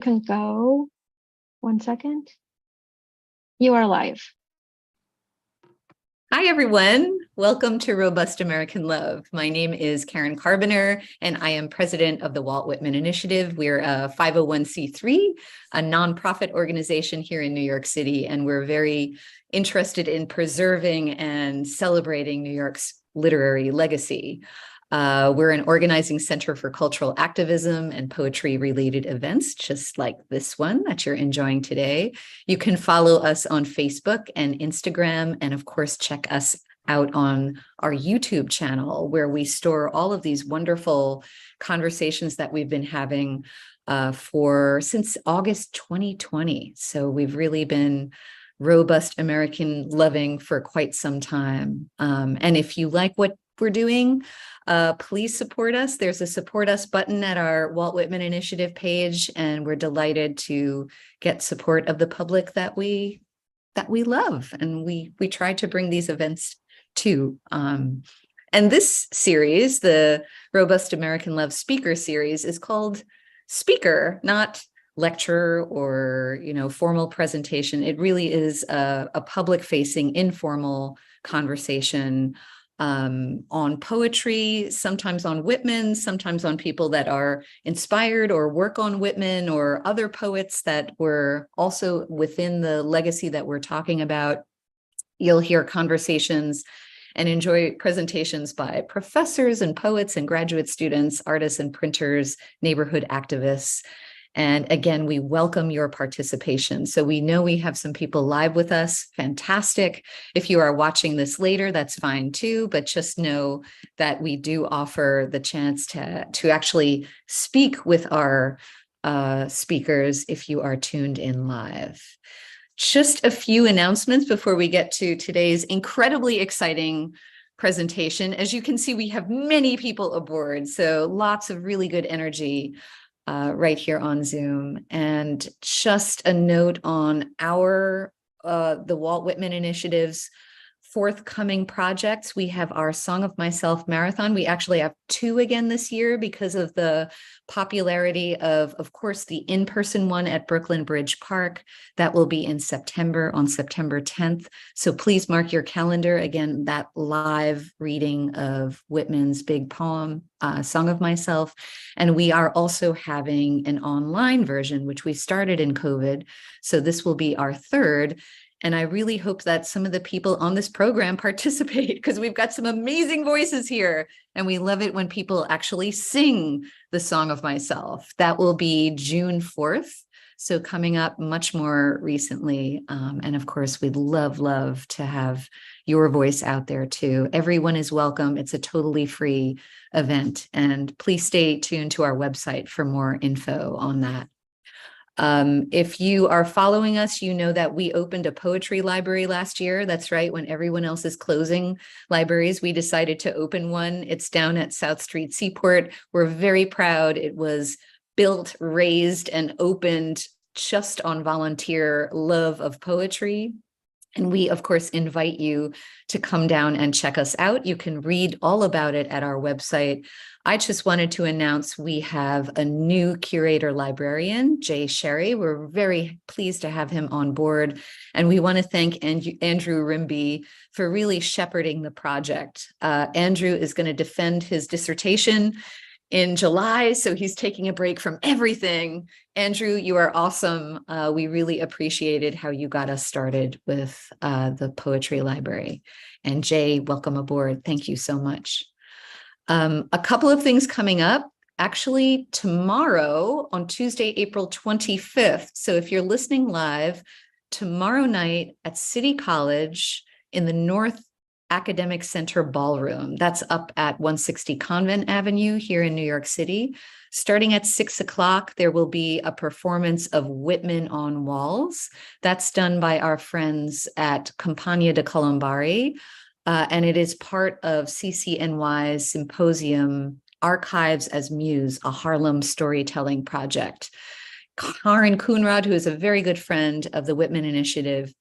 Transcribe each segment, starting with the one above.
Can go. 1 second. You are live. Hi, everyone. Welcome to Robust American Love. My name is Karen Karbiener, and I am president of the Walt Whitman Initiative. We're a 501c3, a nonprofit organization here in New York City, and we're very interested in preserving and celebrating New York's literary legacy. We're an organizing center for cultural activism and poetry-related events, just like this one that you're enjoying today. You can follow us on Facebook and Instagram, and of course, check us out on our YouTube channel, where we store all of these wonderful conversations that we've been having since August 2020. So we've really been robust American loving for quite some time. And if you like what we're doing, please support us. There's a support us button at our Walt Whitman Initiative page, and we're delighted to get support of the public that we love, and we try to bring these events to. And this series, the Robust American Love Speaker Series, is called Speaker, not lecture or formal presentation. It really is a public-facing, informal conversation on poetry, sometimes on Whitman, sometimes on people that are inspired or work on Whitman, or other poets that were also within the legacy that we're talking about. You'll hear conversations and enjoy presentations by professors and poets and graduate students, artists and printers, neighborhood activists. And again, we welcome your participation. So we know we have some people live with us. Fantastic. If you are watching this later, that's fine too, but just know that we do offer the chance to actually speak with our speakers if you are tuned in live. Just a few announcements before we get to today's incredibly exciting presentation. As you can see, we have many people aboard, so lots of really good energy right here on Zoom. And just a note on the Walt Whitman Initiative's forthcoming projects. We have our Song of Myself marathon. We actually have 2 again this year because of the popularity of course, the in-person one at Brooklyn Bridge Park. That will be in September, on September 10th. So please mark your calendar. Again, that live reading of Whitman's big poem, Song of Myself. And we are also having an online version, which we started in COVID. So this will be our 3rd. And I really hope that some of the people on this program participate, because we've got some amazing voices here. And we love it when people actually sing the Song of Myself. That will be June 4th. So coming up much more recently. And of course, we'd love to have your voice out there too. Everyone is welcome. It's a totally free event. And please stay tuned to our website for more info on that. If you are following us, you know that we opened a poetry library last year. That's right. When everyone else is closing libraries, we decided to open one. It's down at South Street Seaport. We're very proud. It was built, raised, and opened just on volunteer love of poetry. And we, of course, invite you to come down and check us out. You can read all about it at our website. I just wanted to announce we have a new curator librarian, Jay Sherry. We're very pleased to have him on board. And we want to thank Andrew Rimby for really shepherding the project. Andrew is going to defend his dissertation in July, so he's taking a break from everything. Andrew, you are awesome. We really appreciated how you got us started with the poetry library. And Jay, welcome aboard. Thank you so much. A couple of things coming up. Actually, tomorrow on Tuesday, April 25th. So if you're listening live, tomorrow night at City College in the North Academic Center Ballroom. That's up at 160 Convent Avenue here in New York City. Starting at 6 o'clock, there will be a performance of Whitman on Walls. That's done by our friends at Compagnia de Colombari. And it is part of CCNY's symposium, Archives as Muse, a Harlem storytelling project. Karen Coonrod, who is a very good friend of the Whitman Initiative,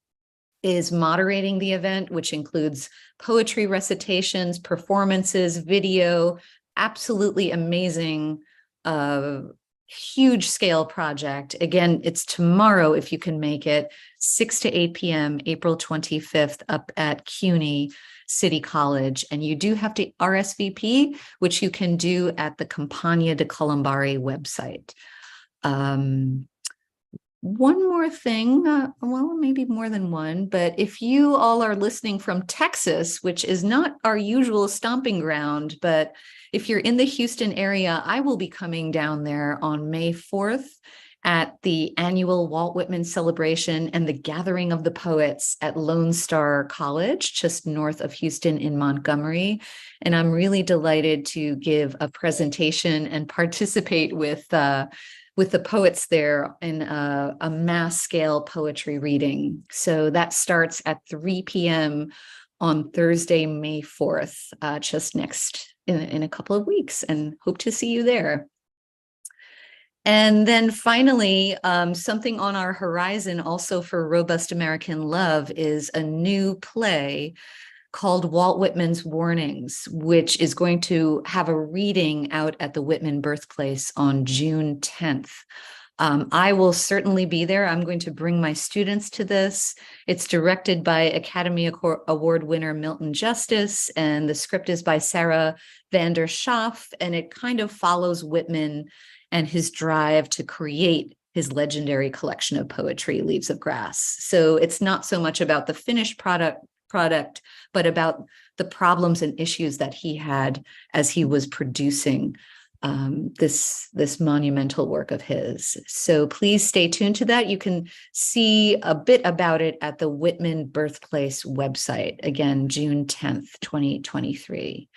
is moderating the event, which includes poetry recitations, performances, video, absolutely amazing huge scale project. Again, it's tomorrow if you can make it, 6 to 8 p.m., April 25th, up at CUNY City College. And you do have to RSVP, which you can do at the Campagna de Columbari website. One more thing, well, maybe more than one, but if you all are listening from Texas, which is not our usual stomping ground, but if you're in the Houston area, I will be coming down there on May 4th at the annual Walt Whitman celebration and the Gathering of the Poets at Lone Star College, just north of Houston in Montgomery. And I'm really delighted to give a presentation and participate with the poets there in a mass scale poetry reading. So that starts at 3 p.m. on Thursday, May 4th, just next in a couple of weeks, and hope to see you there. And then finally, something on our horizon also for Robust American Love is a new play called Walt Whitman's Warnings, which is going to have a reading out at the Whitman birthplace on June 10th. I will certainly be there. I'm going to bring my students to this. It's directed by Academy Award winner Milton Justice, and the script is by Sarah Vander Schaaf, and it kind of follows Whitman and his drive to create his legendary collection of poetry, Leaves of Grass. So it's not so much about the finished product, but about the problems and issues that he had as he was producing this monumental work of his. So please stay tuned to that. You can see a bit about it at the Whitman Birthplace website, again, June 10th, 2023.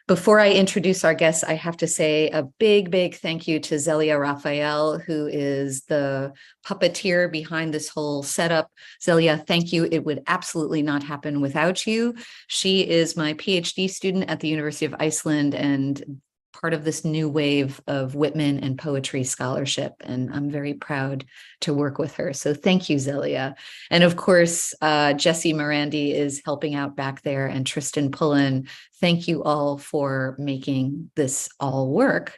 Before I introduce our guests, I have to say a big, big thank you to Zelia Raphael, who is the puppeteer behind this whole setup. Zelia, thank you. It would absolutely not happen without you. She is my PhD student at the University of Iceland and part of this new wave of Whitman and poetry scholarship. And I'm very proud to work with her. So thank you, Zelia. And of course, Jesse Morandi is helping out back there, and Tristan Pullen. Thank you all for making this all work.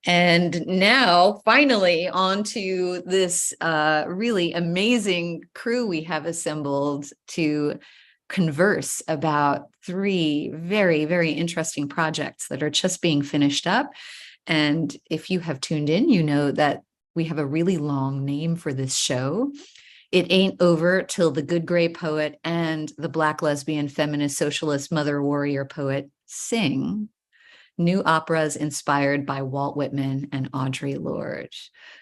And now, finally, on to this really amazing crew we have assembled to converse about 3 very, very interesting projects that are just being finished up. And if you have tuned in, you know that we have a really long name for this show. It Ain't Over Till the Good Gray Poet and the Black lesbian feminist socialist mother warrior poet sing new operas inspired by Walt Whitman and Audre Lorde.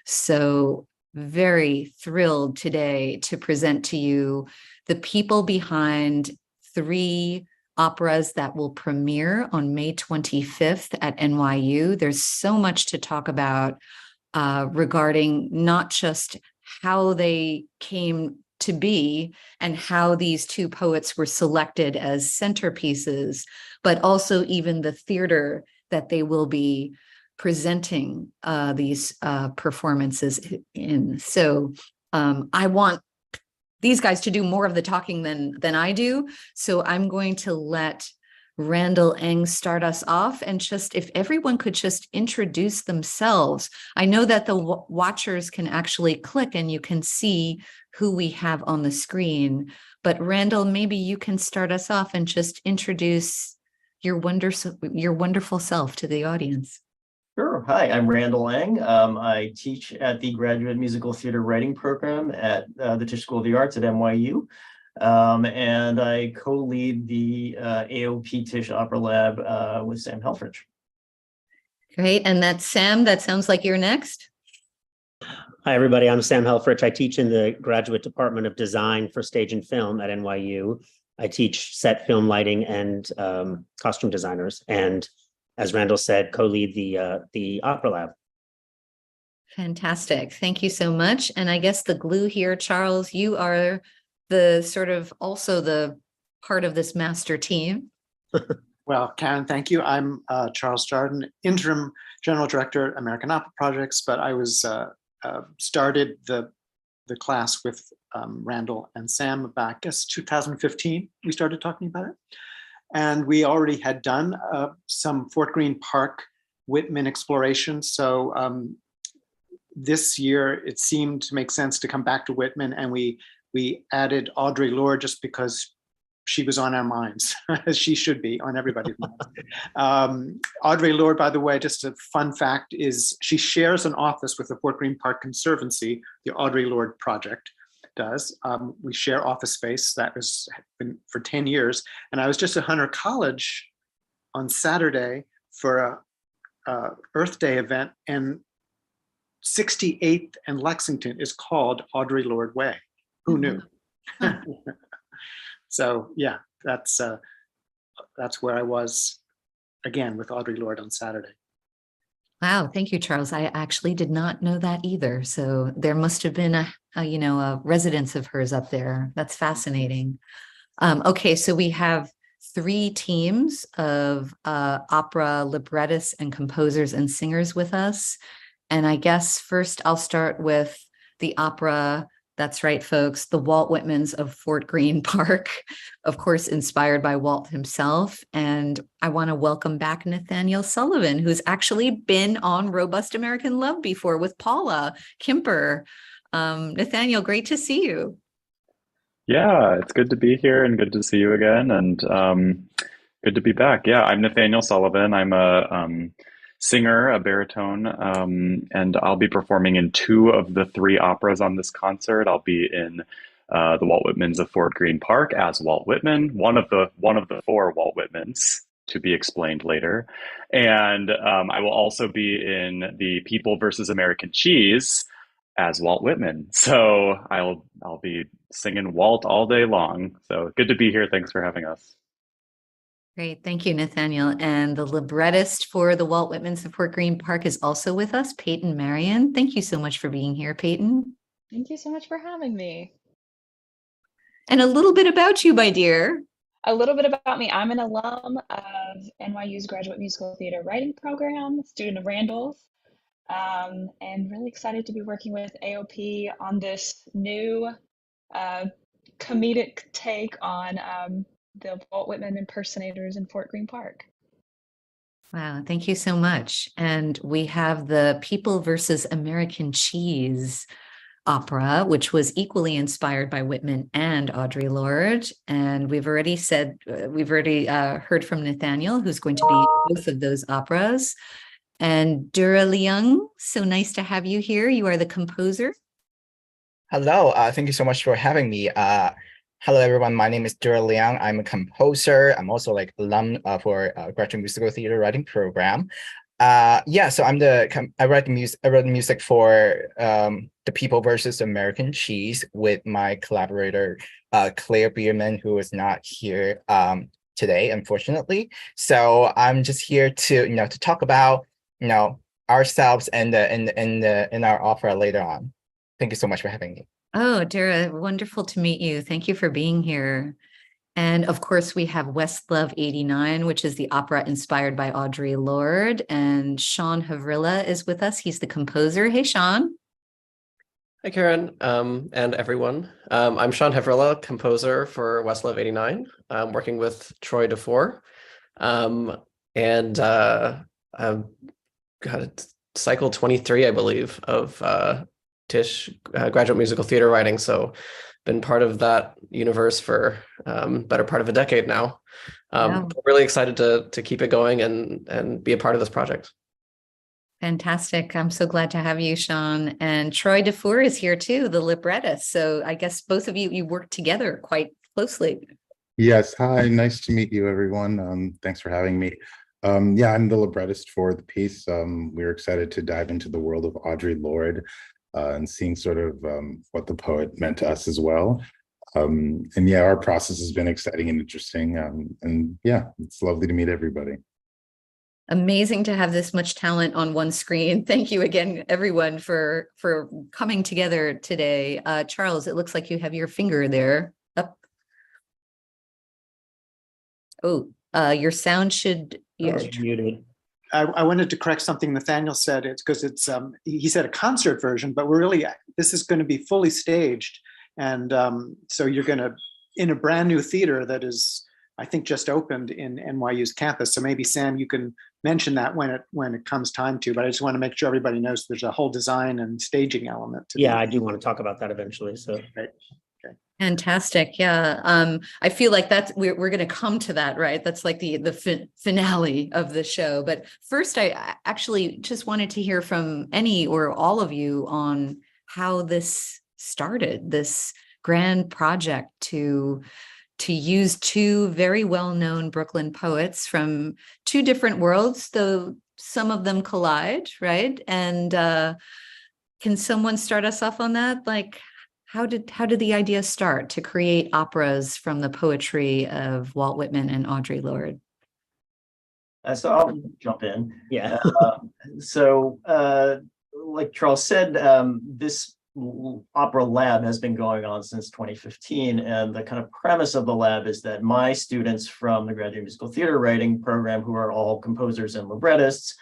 So very thrilled today to present to you the people behind 3 operas that will premiere on May 25th at NYU. There's so much to talk about regarding not just how they came to be and how these 2 poets were selected as centerpieces, but also even the theater that they will be presenting these performances in. So I want these guys to do more of the talking than I do. So I'm going to let Randall Leung start us off, and just if everyone could just introduce themselves. I know that the watchers can actually click and you can see who we have on the screen, but Randall, maybe you can start us off and just introduce your wonderful self to the audience. Sure. Hi, I'm Randall Leung. I teach at the Graduate Musical Theater Writing Program at the Tisch School of the Arts at NYU. And I co-lead the AOP Tisch Opera Lab with Sam Helfrich. Great. And that's Sam. That sounds like you're next. Hi, everybody. I'm Sam Helfrich. I teach in the Graduate Department of Design for Stage and Film at NYU. I teach set, film, lighting, and costume designers. And as Randall said, co-lead the Opera Lab. Fantastic. Thank you so much. And I guess the glue here, Charles, you are the sort of also the part of this master team. Well, Karen, thank you. I'm Charles Jarden, Interim General Director, American Opera Projects, but I was started the class with Randall and Sam back, I guess, 2015. We started talking about it. And we already had done some Fort Greene Park Whitman exploration. So this year it seemed to make sense to come back to Whitman, and we added Audre Lorde just because she was on our minds, as she should be on everybody's minds. Audre Lorde, by the way, just a fun fact, is she shares an office with the Fort Greene Park Conservancy, the Audre Lorde Project does. We share office space. That has been for 10 years. And I was just at Hunter College on Saturday for a Earth Day event, and 68th and Lexington is called Audre Lorde Way. Who knew? So yeah, that's where I was again with Audre Lorde on Saturday. Wow, thank you, Charles. I actually did not know that either. So there must have been a residence of hers up there. That's fascinating. Okay, so we have 3 teams of opera librettists and composers and singers with us. And I guess first I'll start with the opera. That's right, folks. The Walt Whitmans of Fort Greene Park, of course, inspired by Walt himself. And I want to welcome back Nathaniel Sullivan, who's actually been on Robust American Love before with Paula Kimper. Nathaniel, great to see you. Yeah, it's good to be here and good to see you again, and good to be back. Yeah, I'm Nathaniel Sullivan. I'm a singer, a baritone, and I'll be performing in 2 of the 3 operas on this concert. I'll be in the Walt Whitmans of Fort Greene Park as Walt Whitman, one of the 4 Walt Whitmans, to be explained later. And I will also be in the People versus American Cheese as Walt Whitman. So I'll be singing Walt all day long. So good to be here. Thanks for having us. Great. Thank you, Nathaniel. And the librettist for the Walt Whitmans of Fort Greene Park is also with us, Peyton Marion. Thank you so much for being here, Peyton. Thank you so much for having me. And a little bit about you, my dear. A little bit about me. I'm an alum of NYU's Graduate Musical Theater Writing Program, student of Randall's, and really excited to be working with AOP on this new comedic take on the Walt Whitman impersonators in Fort Greene Park. Wow, thank you so much. And we have the People versus American Cheese opera, which was equally inspired by Whitman and Audre Lorde. And we've already heard from Nathaniel, who's going to be both of those operas. And Durra Leung, so nice to have you here. You are the composer. Hello, thank you so much for having me. Hello, everyone. My name is Durra Leung. I'm a composer. I'm also like alum for Graduate Musical Theater Writing Program. So I write music for The People versus American Cheese with my collaborator Claire Bierman, who is not here today, unfortunately. So I'm just here to talk about ourselves and in our opera later on. Thank you so much for having me. Oh, Durra, wonderful to meet you. Thank you for being here. And of course, we have Westlove 89, which is the opera inspired by Audre Lorde. And Sean Havrilla is with us. He's the composer. Hey, Sean. Hi, Karen, and everyone. I'm Sean Havrilla, composer for Westlove 89. I'm working with Troy Defour. I've got cycle 23, I believe, of Tisch graduate musical theater writing. So been part of that universe for better part of a decade now. Wow. Really excited to keep it going and be a part of this project. Fantastic. I'm so glad to have you, Sean. And Troy Defour is here too, the librettist. So I guess both of you work together quite closely. Yes. Hi. Nice to meet you, everyone. Thanks for having me. I'm the librettist for the piece. We're excited to dive into the world of Audre Lorde and seeing sort of what the poet meant to us as well. Our process has been exciting and interesting. It's lovely to meet everybody. Amazing to have this much talent on one screen. Thank you again, everyone, for coming together today. Charles, it looks like you have your finger there up. Oh, your sound should. Muted. I wanted to correct something Nathaniel said. It's because he said a concert version, but this is going to be fully staged. And so you're going to, in a brand new theater that is I think just opened in NYU's campus. So maybe Sam, you can mention that when it comes time to, but I just want to make sure everybody knows there's a whole design and staging element to Yeah, I do want to talk about that eventually. So Right. Fantastic. Yeah. I feel like that's we're going to come to that, right? That's like the finale of the show. But first, I actually just wanted to hear from any or all of you on how this started, this grand project to use two very well-known Brooklyn poets from two different worlds, though some of them collide, right? And can someone start us off on that? Like, how did the idea start to create operas from the poetry of Walt Whitman and Audre Lorde? So I'll jump in. yeah. Like Charles said, this opera lab has been going on since 2015, and the kind of premise of the lab is that my students from the Graduate Musical Theater Writing program, who are all composers and librettists,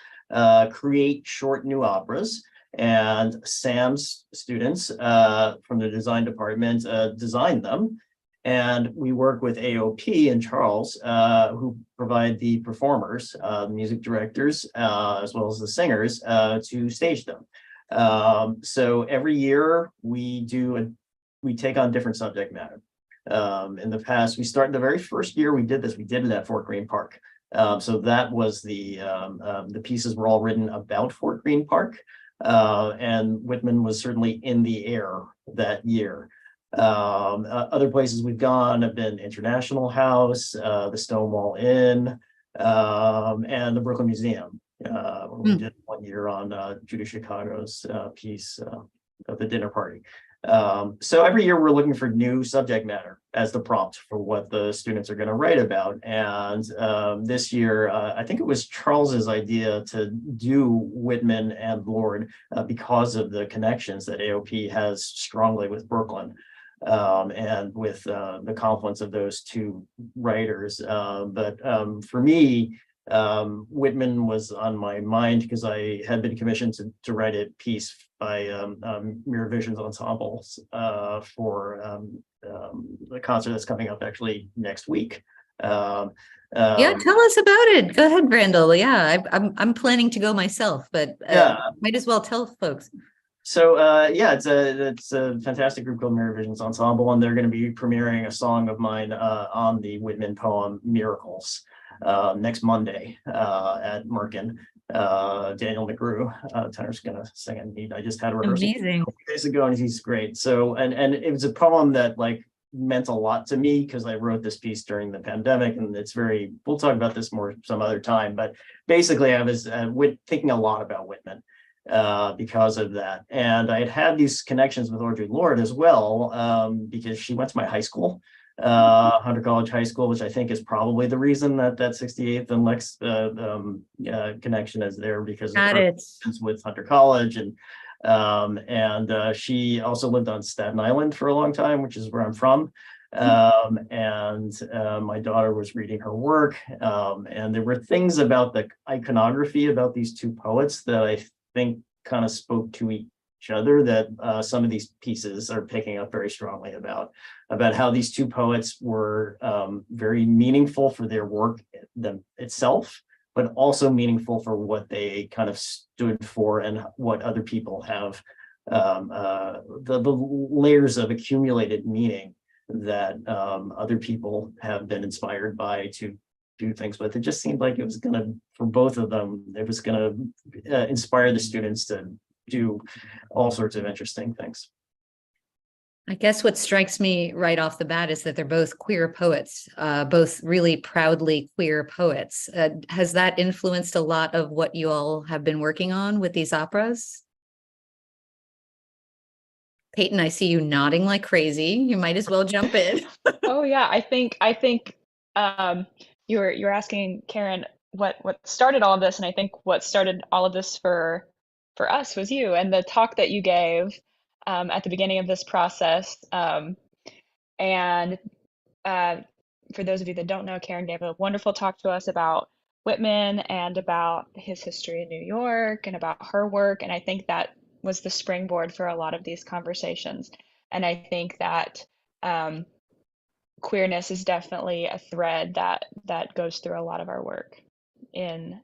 create short new operas, and Sam's students from the design department design them. And we work with AOP and Charles, who provide the performers, the music directors, as well as the singers, to stage them. So every year we take on different subject matter. In the past, the very first year we did this, we did it at Fort Greene Park. So that was the pieces were all written about Fort Greene Park. And Whitman was certainly in the air that year. Other places we've gone have been International House, the Stonewall Inn, and the Brooklyn Museum. We did one year on Judy Chicago's piece of the dinner party. So every year we're looking for new subject matter as the prompt for what the students are going to write about. And this year, I think it was Charles's idea to do Whitman and Lorde because of the connections that AOP has strongly with Brooklyn. And with the confluence of those two writers. But for me, Whitman was on my mind because I had been commissioned to write a piece by Mirror Visions Ensembles for the concert that's coming up actually next week. Yeah, tell us about it. Go ahead, Randall. Yeah, I'm planning to go myself, but might as well tell folks. So it's a fantastic group called Mirror Visions Ensemble, and they're going to be premiering a song of mine on the Whitman poem Miracles next Monday at Merkin. Daniel McGrew, tenor's going to sing it. I just had a rehearsal a couple days ago, and he's great. So and it was a poem that like meant a lot to me because I wrote this piece during the pandemic, and we'll talk about this more some other time. But basically, I was thinking a lot about Whitman. Because of that. And I had these connections with Audre Lorde as well, because she went to my high school, Hunter College High School, which I think is probably the reason that 68th and Lex connection is there, because of her connections with Hunter College. And she also lived on Staten Island for a long time, which is where I'm from. And my daughter was reading her work, and there were things about the iconography about these two poets that I think kind of spoke to each other that some of these pieces are picking up very strongly about how these two poets were very meaningful for their work itself, but also meaningful for what they kind of stood for and what other people have, the layers of accumulated meaning that other people have been inspired by to do things with. It just seemed like it was going to, for both of them, it was going to inspire the students to do all sorts of interesting things. I guess what strikes me right off the bat is that they're both queer poets, both really proudly queer poets. Has that influenced a lot of what you all have been working on with these operas? Peyton, I see you nodding like crazy. You might as well jump in. Oh yeah, I think you're asking Karen what started all of this, and I think what started all of this for us was you and the talk that you gave at the beginning of this process. And for those of you that don't know, Karen gave a wonderful talk to us about Whitman and about his history in New York and about her work, and I think that was the springboard for a lot of these conversations. And I think that queerness is definitely a thread that goes through a lot of our work in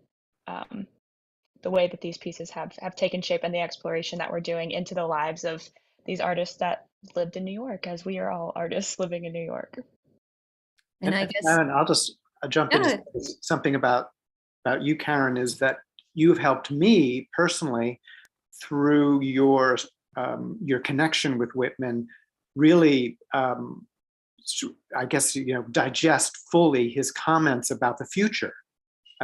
the way that these pieces have taken shape and the exploration that we're doing into the lives of these artists that lived in New York, as we are all artists living in New York. And I guess, Karen, I'll just jump in yeah, something about you, Karen, is that you've helped me personally through your connection with Whitman, really, I guess, digest fully his comments about the future,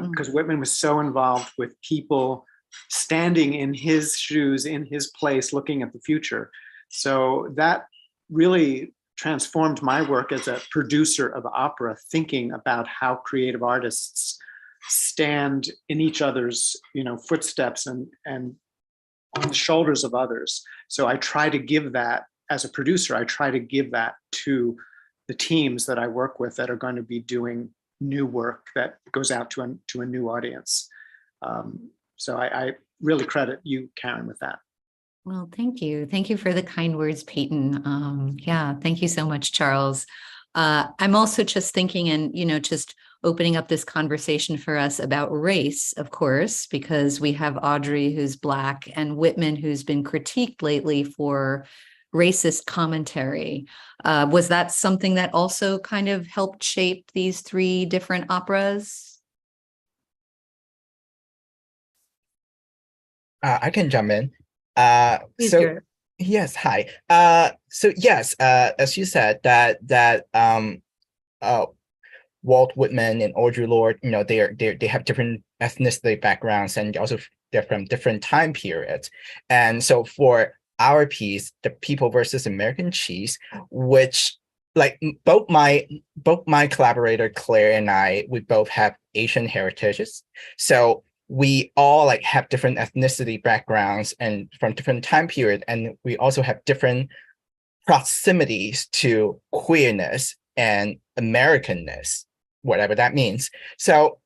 because Whitman was so involved with people standing in his shoes, in his place, looking at the future. So that really transformed my work as a producer of opera, thinking about how creative artists stand in each other's footsteps and on the shoulders of others. So I try to give that, as a producer, I try to give that to the teams that I work with that are going to be doing new work that goes out to a new audience. So I really credit you, Karen, with that. well, thank you. Thank you for the kind words, Peyton. Yeah, thank you so much, Charles. I'm also just thinking and, just opening up this conversation for us about race, of course, because we have Audre, who's Black, and Whitman, who's been critiqued lately for racist commentary. Was that something that also kind of helped shape these three different operas? I can jump in. Please, So Durra. yes, hi. So yes, as you said, that Walt Whitman and Audre Lorde, they have different ethnicity backgrounds, and also they're from different time periods. And so for our piece, The People versus American Cheese, which both my collaborator Claire and I, we both have Asian heritages. So we all have different ethnicity backgrounds and from different time period, and we also have different proximities to queerness and Americanness, whatever that means. So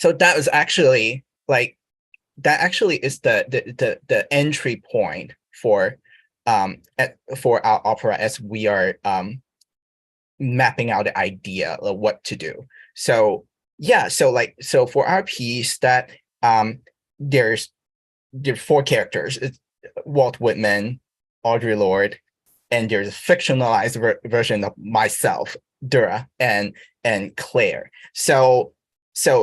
that was actually that actually is the entry point for our opera as we are mapping out the idea of what to do. So yeah, so for our piece, that there's four characters. It's Walt Whitman, Audre Lorde, and there's a fictionalized version of myself, Durra, and Claire. So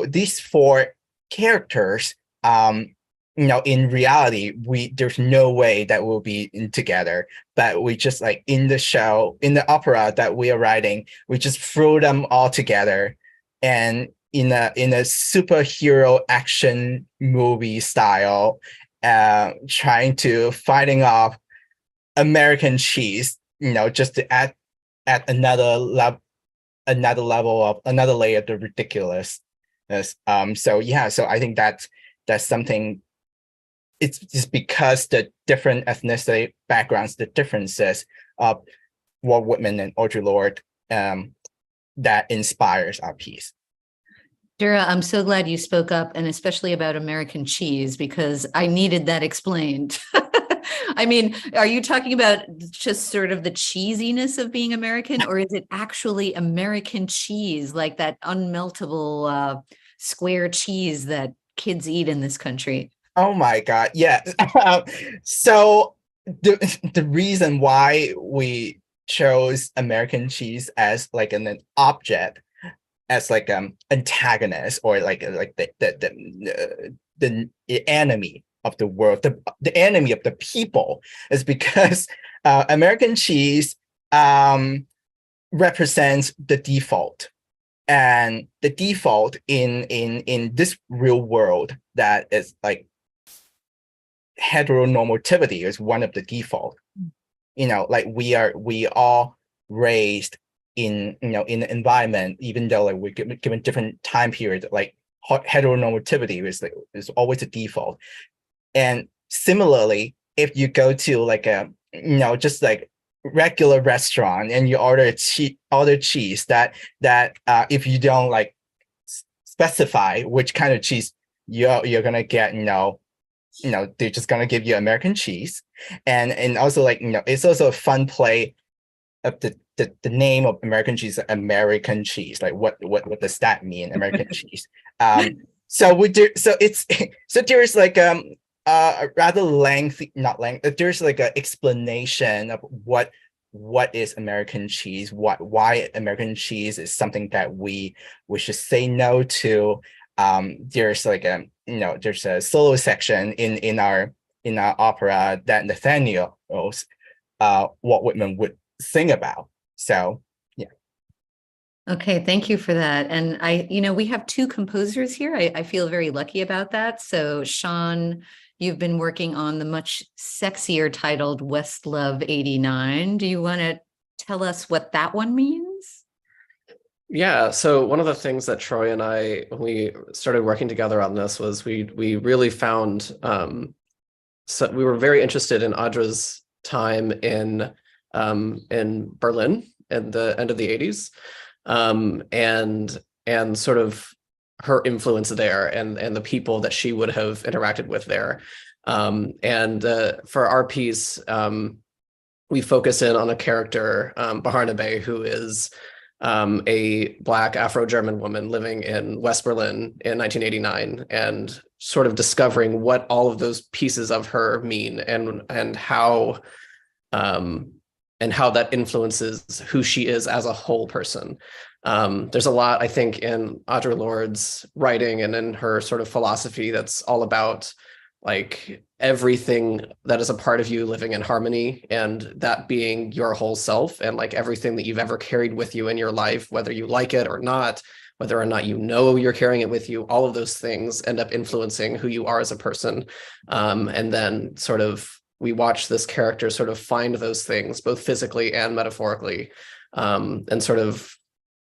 these four characters, in reality, there's no way that we'll be together, but we just in the opera that we are writing, we just throw them all together, and in a superhero action movie style, trying to fighting off American cheese, just to add another level of another layer of the ridiculousness. So yeah, so I think that's something. It's just because the different ethnicity backgrounds, the differences of Walt Whitman and Audre Lorde, that inspires our piece. Durra, I'm so glad you spoke up, and especially about American cheese, because I needed that explained. I mean, are you talking about just sort of the cheesiness of being American, or is it actually American cheese, like that unmeltable square cheese that kids eat in this country? Oh my God, yes. So the reason why we chose American cheese as an object, as antagonist, or the enemy of the world, the enemy of the people, is because American cheese represents the default, and the default in this real world that is heteronormativity is one of the default. We all raised in an environment, even though we're given different time periods, heteronormativity is always a default. And similarly, if you go to just regular restaurant and you order cheese, that if you don't specify which kind of cheese you're gonna get, they're just gonna give you American cheese. And also it's also a fun play the name of American cheese, American cheese. Like what does that mean, American cheese? So we do. So it's so there's like a rather lengthy, not lengthy. There's like an explanation of what is American cheese, why American cheese is something that we should say no to. There's like there's a solo section in our opera that Nathaniel Walt Whitman would sing about. So yeah. Okay, thank you for that. And we have two composers here. I feel very lucky about that. So Sean, you've been working on the much sexier titled Westlove 89. Do you want to tell us what that one means? Yeah, so one of the things that Troy and I, when we started working together on this, was we really found, so we were very interested in Audre's time in Berlin at the end of the 80s, and sort of her influence there and the people that she would have interacted with there. For our piece, we focus in on a character, Barnaby, who is a Black Afro-German woman living in West Berlin in 1989, and sort of discovering what all of those pieces of her mean and how that influences who she is as a whole person. There's a lot, I think, in Audre Lorde's writing and in her sort of philosophy that's all about like everything that is a part of you living in harmony, and that being your whole self, and like everything that you've ever carried with you in your life, whether you like it or not, whether or not you know you're carrying it with you, all of those things end up influencing who you are as a person. And then sort of we watch this character sort of find those things both physically and metaphorically, and sort of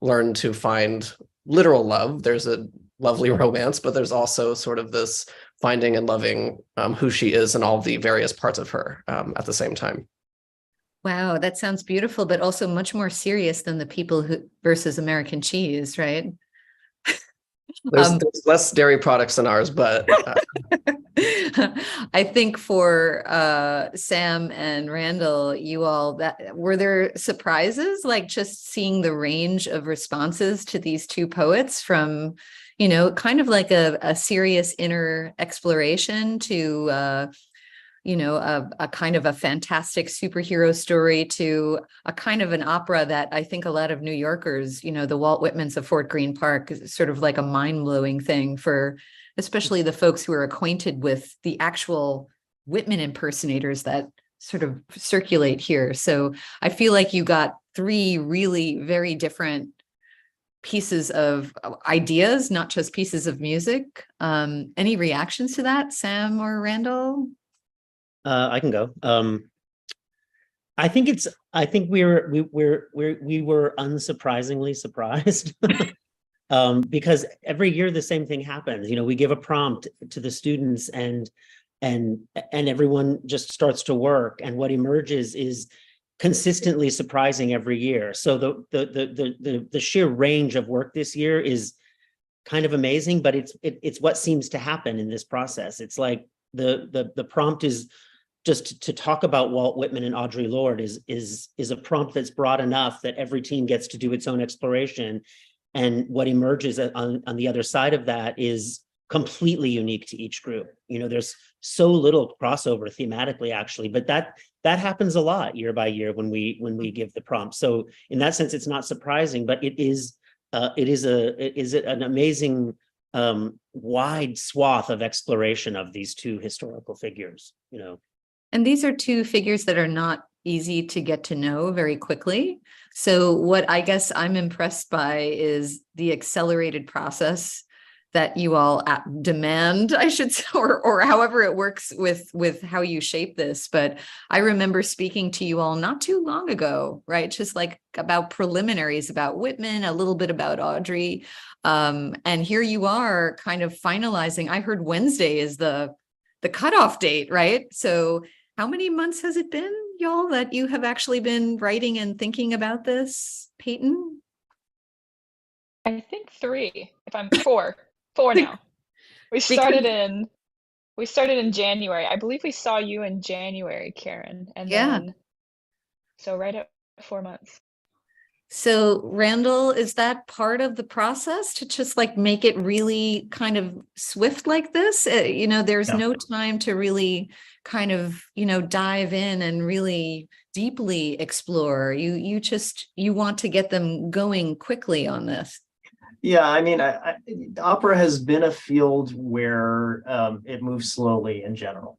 learn to find literal love. There's a lovely romance, but there's also sort of this finding and loving who she is and all the various parts of her at the same time. Wow, that sounds beautiful, but also much more serious than the people who versus American cheese, right? There's less dairy products in ours, but I think for Sam and Randall, you all, were there surprises, like just seeing the range of responses to these two poets from, kind of like a serious inner exploration to, a kind of a fantastic superhero story to a kind of an opera that I think a lot of New Yorkers, the Walt Whitmans of Fort Greene Park is sort of like a mind-blowing thing for especially the folks who are acquainted with the actual Whitman impersonators that sort of circulate here. So I feel like you got three really very different pieces of ideas, not just pieces of music. Any reactions to that, Sam or Randall? I can go. I think we were unsurprisingly surprised. Because every year the same thing happens. We give a prompt to the students and everyone just starts to work, and what emerges is consistently surprising every year. So the sheer range of work this year is kind of amazing, but it's what seems to happen in this process. It's like the prompt is just to talk about Walt Whitman and Audre Lorde is a prompt that's broad enough that every team gets to do its own exploration. And what emerges on the other side of that is completely unique to each group. There's so little crossover thematically, actually, but that happens a lot year by year when we give the prompt. So in that sense, it's not surprising, but it is an amazing wide swath of exploration of these two historical figures. And these are two figures that are not easy to get to know very quickly. So what I guess I'm impressed by is the accelerated process that you all demand, I should say, or however it works with how you shape this. But I remember speaking to you all not too long ago, right? Just like about preliminaries about Whitman, a little bit about Audre. And here you are kind of finalizing. I heard Wednesday is the cutoff date, right? So how many months has it been, y'all, that you have actually been writing and thinking about this, Peyton? I think 3, if I'm 4 now. We started in January. I believe we saw you in January, Karen. And then, so right 4 months. So Randall, is that part of the process to just like make it really kind of swift like this? There's no time to really kind of, dive in and really deeply explore. You want to get them going quickly on this. Yeah, I mean, opera has been a field where it moves slowly in general.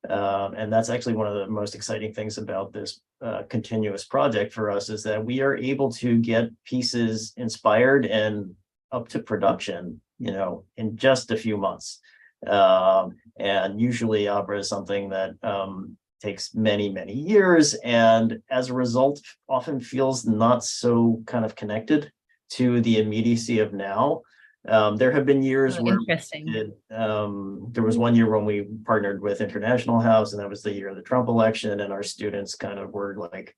And that's actually one of the most exciting things about this continuous project for us, is that we are able to get pieces inspired and up to production, in just a few months. And usually opera is something that takes many, many years, and as a result, often feels not so kind of connected to the immediacy of now. There have been years where there was one year when we partnered with International House, and that was the year of the Trump election, and our students kind of were like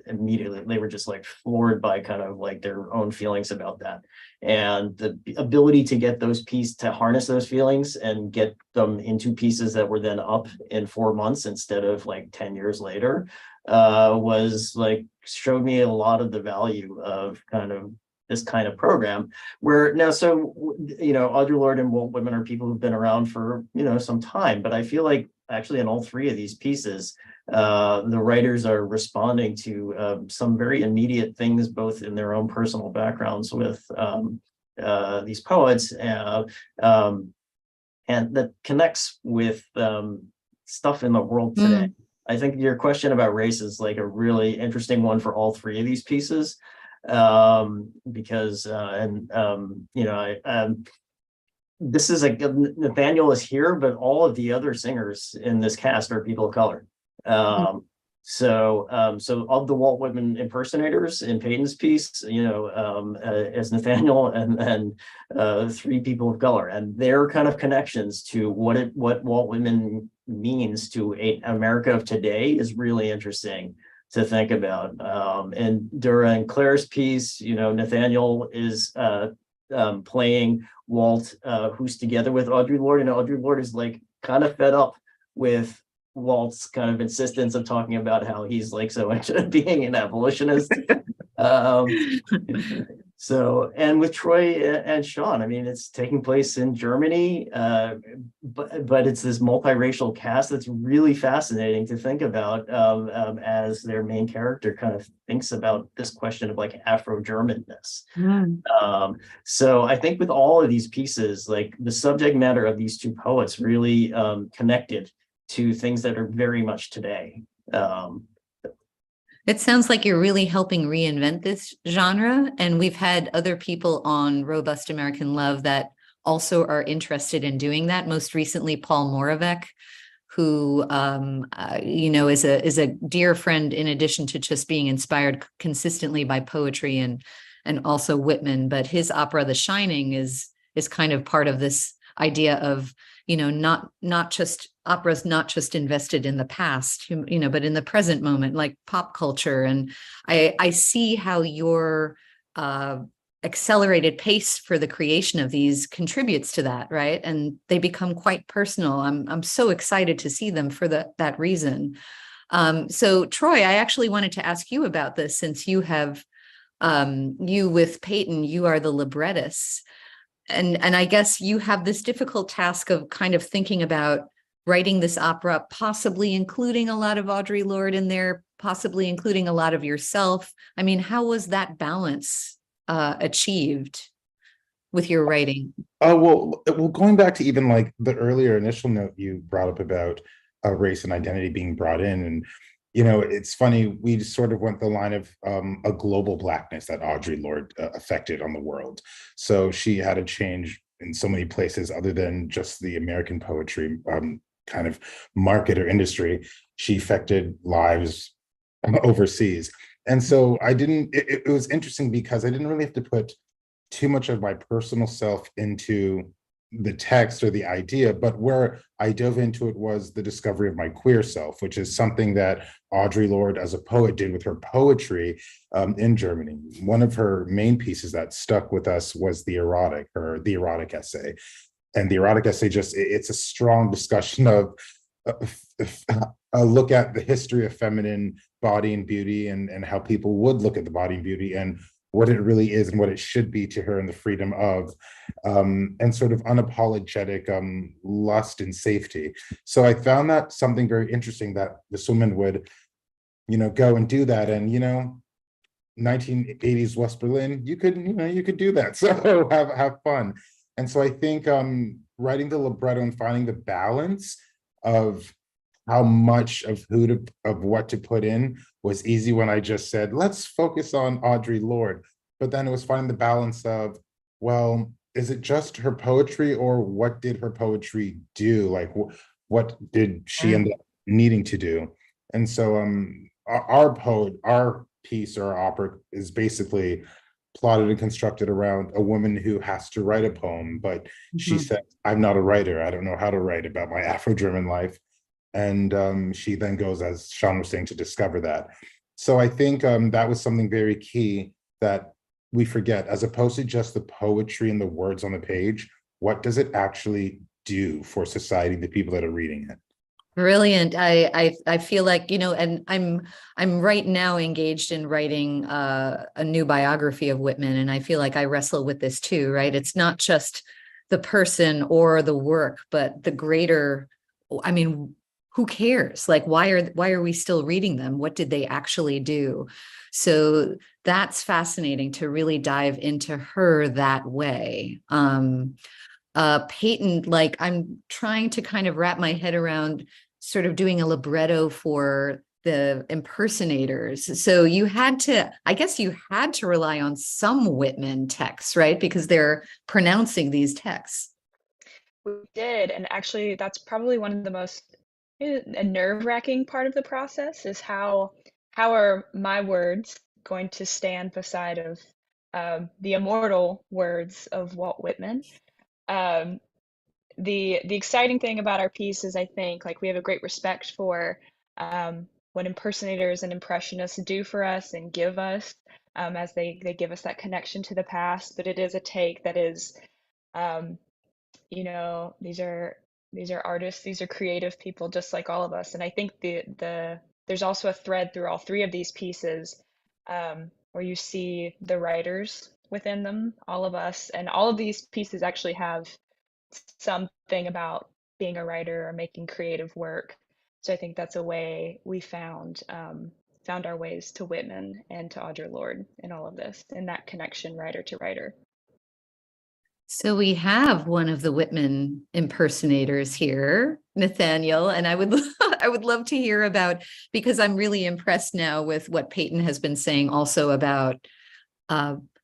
immediately, they were just like floored by kind of like their own feelings about that. And the ability to get those pieces, to harness those feelings and get them into pieces that were then up in 4 months instead of like 10 years later, was like, showed me a lot of the value of kind of this kind of program. Where now, so, Audre Lorde and Walt Whitman are people who've been around for, some time, but I feel like actually in all three of these pieces, the writers are responding to some very immediate things, both in their own personal backgrounds with these poets, and that connects with stuff in the world today. I think your question about race is like a really interesting one for all three of these pieces. Because this is Nathaniel is here, but all of the other singers in this cast are people of color. So of the Walt Whitman impersonators in Peyton's piece, as Nathaniel and three people of color, and their kind of connections to what Walt Whitman means to America of today is really interesting to think about. And Durra and Claire's piece, Nathaniel is playing Walt, who's together with Audre Lorde, and Audre Lorde is like kind of fed up with Walt's kind of insistence of talking about how he's like so into being an abolitionist. So, and with Troy and Sean, I mean, it's taking place in Germany, but it's this multiracial cast that's really fascinating to think about, as their main character kind of thinks about this question of like Afro-Germanness. So I think with all of these pieces, like the subject matter of these two poets really connected to things that are very much today. It sounds like you're really helping reinvent this genre. And we've had other people on Robust American Love that also are interested in doing that. Most recently, Paul Moravec, who, is a dear friend, in addition to just being inspired consistently by poetry and also Whitman. But his opera, The Shining, is kind of part of this idea of, not just opera's not just invested in the past, but in the present moment, like pop culture. And I see how your accelerated pace for the creation of these contributes to that, right? And they become quite personal. I'm so excited to see them for that reason. So Troy, I actually wanted to ask you about this, since you have, you with Peyton, you are the librettists. And I guess you have this difficult task of kind of thinking about writing this opera, possibly including a lot of Audre Lorde in there, possibly including a lot of yourself. I mean, how was that balance achieved with your writing? Well, going back to even like the earlier initial note you brought up about race and identity being brought in, and it's funny, we sort of went the line of a global blackness that Audre Lorde affected on the world. So she had to change in so many places other than just the American poetry kind of market or industry. She affected lives overseas. And so it was interesting because I didn't really have to put too much of my personal self into the text or the idea, but where I dove into it was the discovery of my queer self, which is something that Audre Lorde as a poet did with her poetry in Germany. One of her main pieces that stuck with us was the erotic essay. And the erotic essay it's a strong discussion of look at the history of feminine body and beauty, and how people would look at the body and beauty and what it really is and what it should be to her, and the freedom of, and sort of unapologetic lust and safety. So I found that something very interesting, that this woman would, go and do that. And, 1980s West Berlin, you could do that. So have fun. And so I think writing the libretto and finding the balance of how much of what to put in was easy when I just said, let's focus on Audre Lorde. But then it was finding the balance of, well, is it just her poetry, or what did her poetry do? Like, what did she end up needing to do? And so our piece, or our opera, is basically plotted and constructed around a woman who has to write a poem, but she said, I'm not a writer. I don't know how to write about my Afro-German life. And she then goes, as Sean was saying, to discover that. So I think that was something very key that we forget, as opposed to just the poetry and the words on the page. What does it actually do for society, the people that are reading it? Brilliant. I feel like, and I'm right now engaged in writing a new biography of Whitman, and I feel like I wrestle with this too, right? It's not just the person or the work, but the greater, who cares? Like, why are we still reading them? What did they actually do? So that's fascinating to really dive into her that way. Peyton, like, I'm trying to kind of wrap my head around sort of doing a libretto for the impersonators. So I guess you had to rely on some Whitman texts, right? Because they're pronouncing these texts. We did, and actually that's probably one of the most a nerve-wracking part of the process, is how are my words going to stand beside of the immortal words of Walt Whitman. The exciting thing about our piece is, I think, like, we have a great respect for what impersonators and impressionists do for us and give us, as they give us that connection to the past. But it is a take that is, these are artists, these are creative people just like all of us. And I think there's also a thread through all three of these pieces, where you see the writers within them, all of us, and all of these pieces actually have something about being a writer or making creative work. So I think that's a way we found our ways to Whitman and to Audre Lorde in all of this, and that connection, writer to writer. So we have one of the Whitman impersonators here, Nathaniel, and I would love to hear about, because I'm really impressed now with what Peyton has been saying also about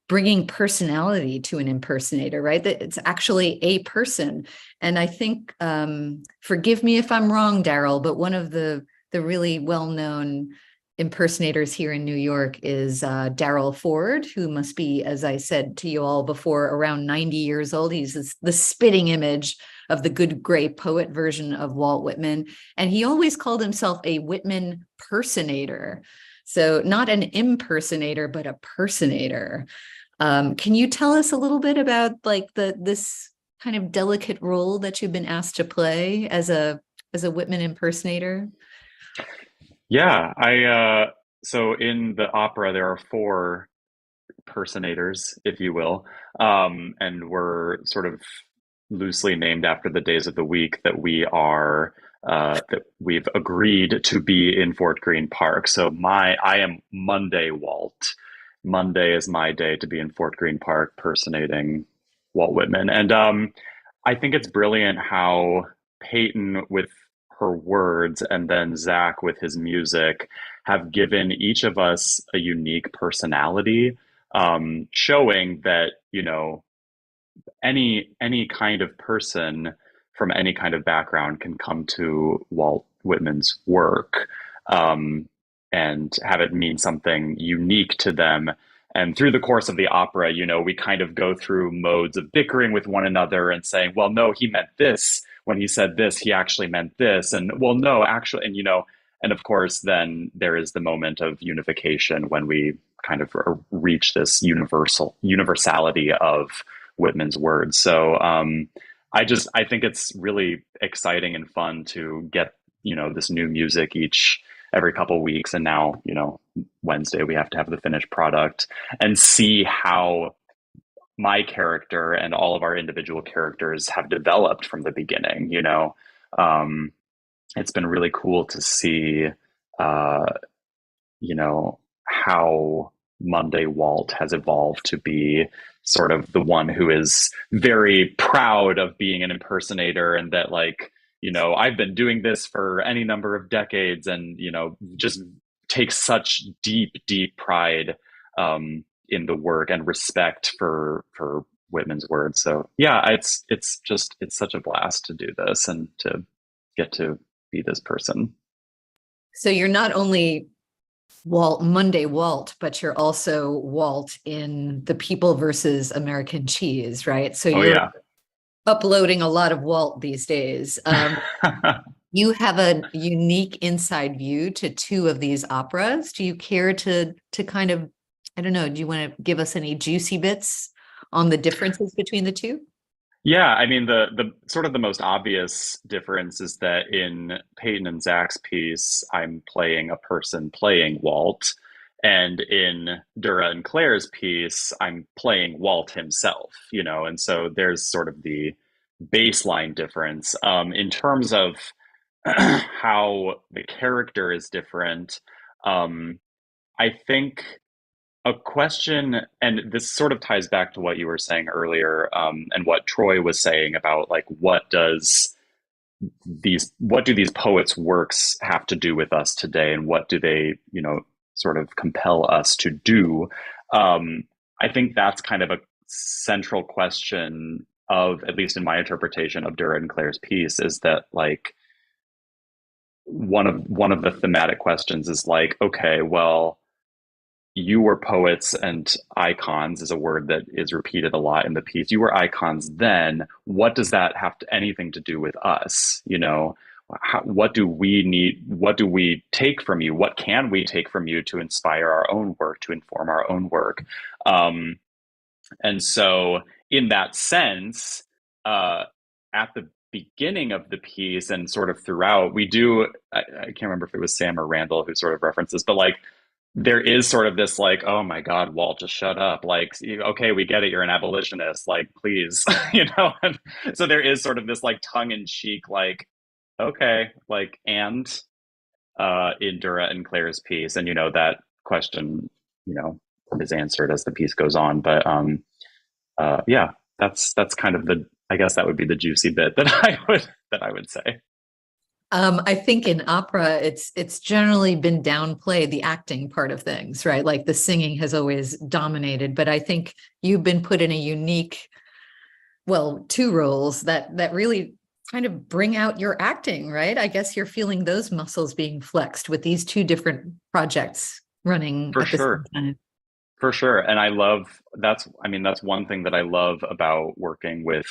bringing personality to an impersonator, right? That it's actually a person. And I think, forgive me if I'm wrong, Daryl, but one of the really well-known impersonators here in New York is Daryl Ford, who must be, as I said to you all before, around 90 years old. He's the spitting image of the good gray poet version of Walt Whitman. And he always called himself a Whitman personator. So not an impersonator, but a personator. Can you tell us a little bit about, like, this kind of delicate role that you've been asked to play as a Whitman impersonator? Yeah, so in the opera there are 4 personators, if you will, and we're sort of loosely named after the days of the week that we've agreed to be in Fort Greene Park. So I am Monday Walt. Monday is my day to be in Fort Greene Park personating Walt Whitman. And I think it's brilliant how Peyton, with her words, and then Zach with his music, have given each of us a unique personality, showing that, any kind of person from any kind of background can come to Walt Whitman's work, and have it mean something unique to them. And through the course of the opera, we kind of go through modes of bickering with one another and saying, well, no, he meant this. When he said this, he actually meant this. And, well, no, actually, and of course, then there is the moment of unification when we kind of reach this universality of Whitman's words. So I think it's really exciting and fun to get this new music every couple weeks, and now, Wednesday we have to have the finished product, and see how my character and all of our individual characters have developed from the beginning. It's been really cool to see, how Monday Walt has evolved to be sort of the one who is very proud of being an impersonator, and that I've been doing this for any number of decades, and, just takes such deep, deep pride in the work and respect for Whitman's words. So yeah, it's such a blast to do this and to get to be this person. So you're not only Monday Walt, but you're also Walt in The People versus American Cheese, right? So you're uploading a lot of Walt these days. You have a unique inside view to two of these operas. Do you care to kind of, I don't know, do you want to give us any juicy bits on the differences between the two? Yeah, I mean, the sort of the most obvious difference is that in Peyton and Zach's piece, I'm playing a person playing Walt, and in Durra and Claire's piece, I'm playing Walt himself, and so there's sort of the baseline difference. In terms of how the character is different, I think a question, and this sort of ties back to what you were saying earlier, and what Troy was saying about what do these poets' works have to do with us today, and what do they, sort of compel us to do? I think that's kind of a central question of, at least in my interpretation of Durra and Claire's piece, is that one of the thematic questions is okay, well, you were poets and icons is a word that is repeated a lot in the piece. You were icons then. What does that have anything to do with us? What do we need? What do we take from you? What can we take from you to inspire our own work, to inform our own work? And so in that sense, at the beginning of the piece and sort of throughout, we do, I can't remember if it was Sam or Randall who sort of references, but there is sort of this oh my God, Walt, just shut up. Okay, we get it. You're an abolitionist. Please, And so there is sort of this tongue in cheek, okay, and in Durra and Claire's piece. And, that question, is answered as the piece goes on. But yeah, that's kind of I guess that would be the juicy bit that I would say. I think in opera, it's generally been downplayed, the acting part of things, right? The singing has always dominated, but I think you've been put in a unique, two roles that really kind of bring out your acting, right? I guess you're feeling those muscles being flexed with these two different projects running at the same time. For sure. And that's one thing that I love about working with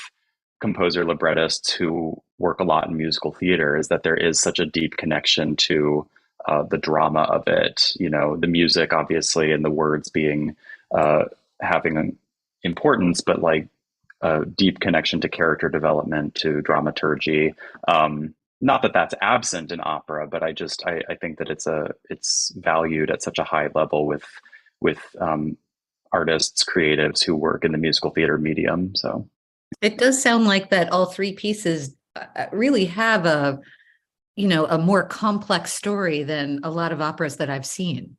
composer librettists who work a lot in musical theater, is that there is such a deep connection to the drama of it. The music, obviously, and the words being having an importance, but a deep connection to character development, to dramaturgy. Not that that's absent in opera, but I think that it's valued at such a high level with artists, creatives who work in the musical theater medium. So it does sound like that all three pieces really have a more complex story than a lot of operas that I've seen,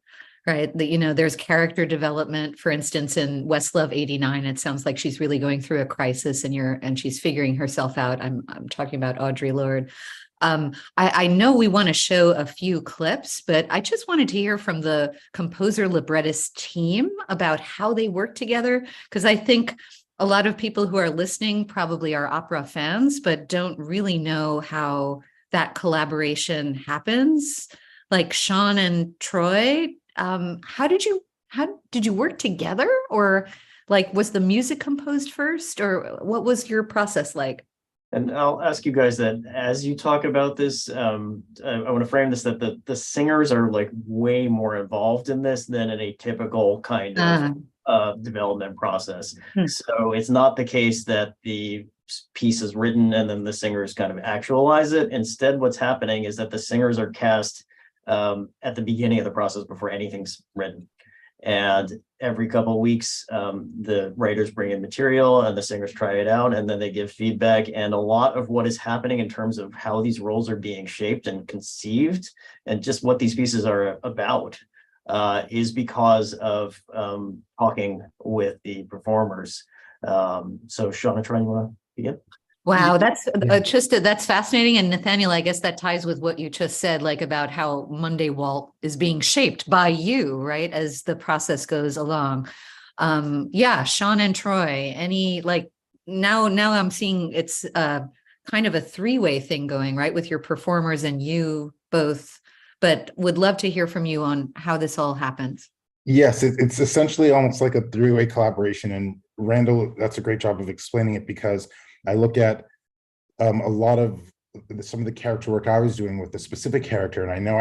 right? There's character development. For instance, in Westlove 89, it sounds like she's really going through a crisis and she's figuring herself out. I'm talking about Audre Lorde. I know we want to show a few clips, but I just wanted to hear from the composer librettist team about how they work together, because I think a lot of people who are listening probably are opera fans, but don't really know how that collaboration happens. Sean and Troy, how did you work together? Or was the music composed first, or what was your process like? And I'll ask you guys that as you talk about this, I want to frame this that the singers are way more involved in this than in a typical kind of development process. So it's not the case that the piece is written and then the singers kind of actualize it. Instead, what's happening is that the singers are cast at the beginning of the process before anything's written. And every couple of weeks, the writers bring in material and the singers try it out, and then they give feedback. And a lot of what is happening in terms of how these roles are being shaped and conceived and just what these pieces are about is because of talking with the performers. So Sean and Troy, you want to begin? Wow, that's that's fascinating. And Nathaniel, I guess that ties with what you just said, like about how Monday Walt is being shaped by you, right, as the process goes along. Yeah, Sean and Troy, any like now I'm seeing it's kind of a three-way thing going, right, with your performers and you both, but would love to hear from you on how this all happens. Yes, it's essentially almost like a three-way collaboration. And Randall, that's a great job of explaining it, because I look at a lot of some of the character work I was doing with the specific character, and I know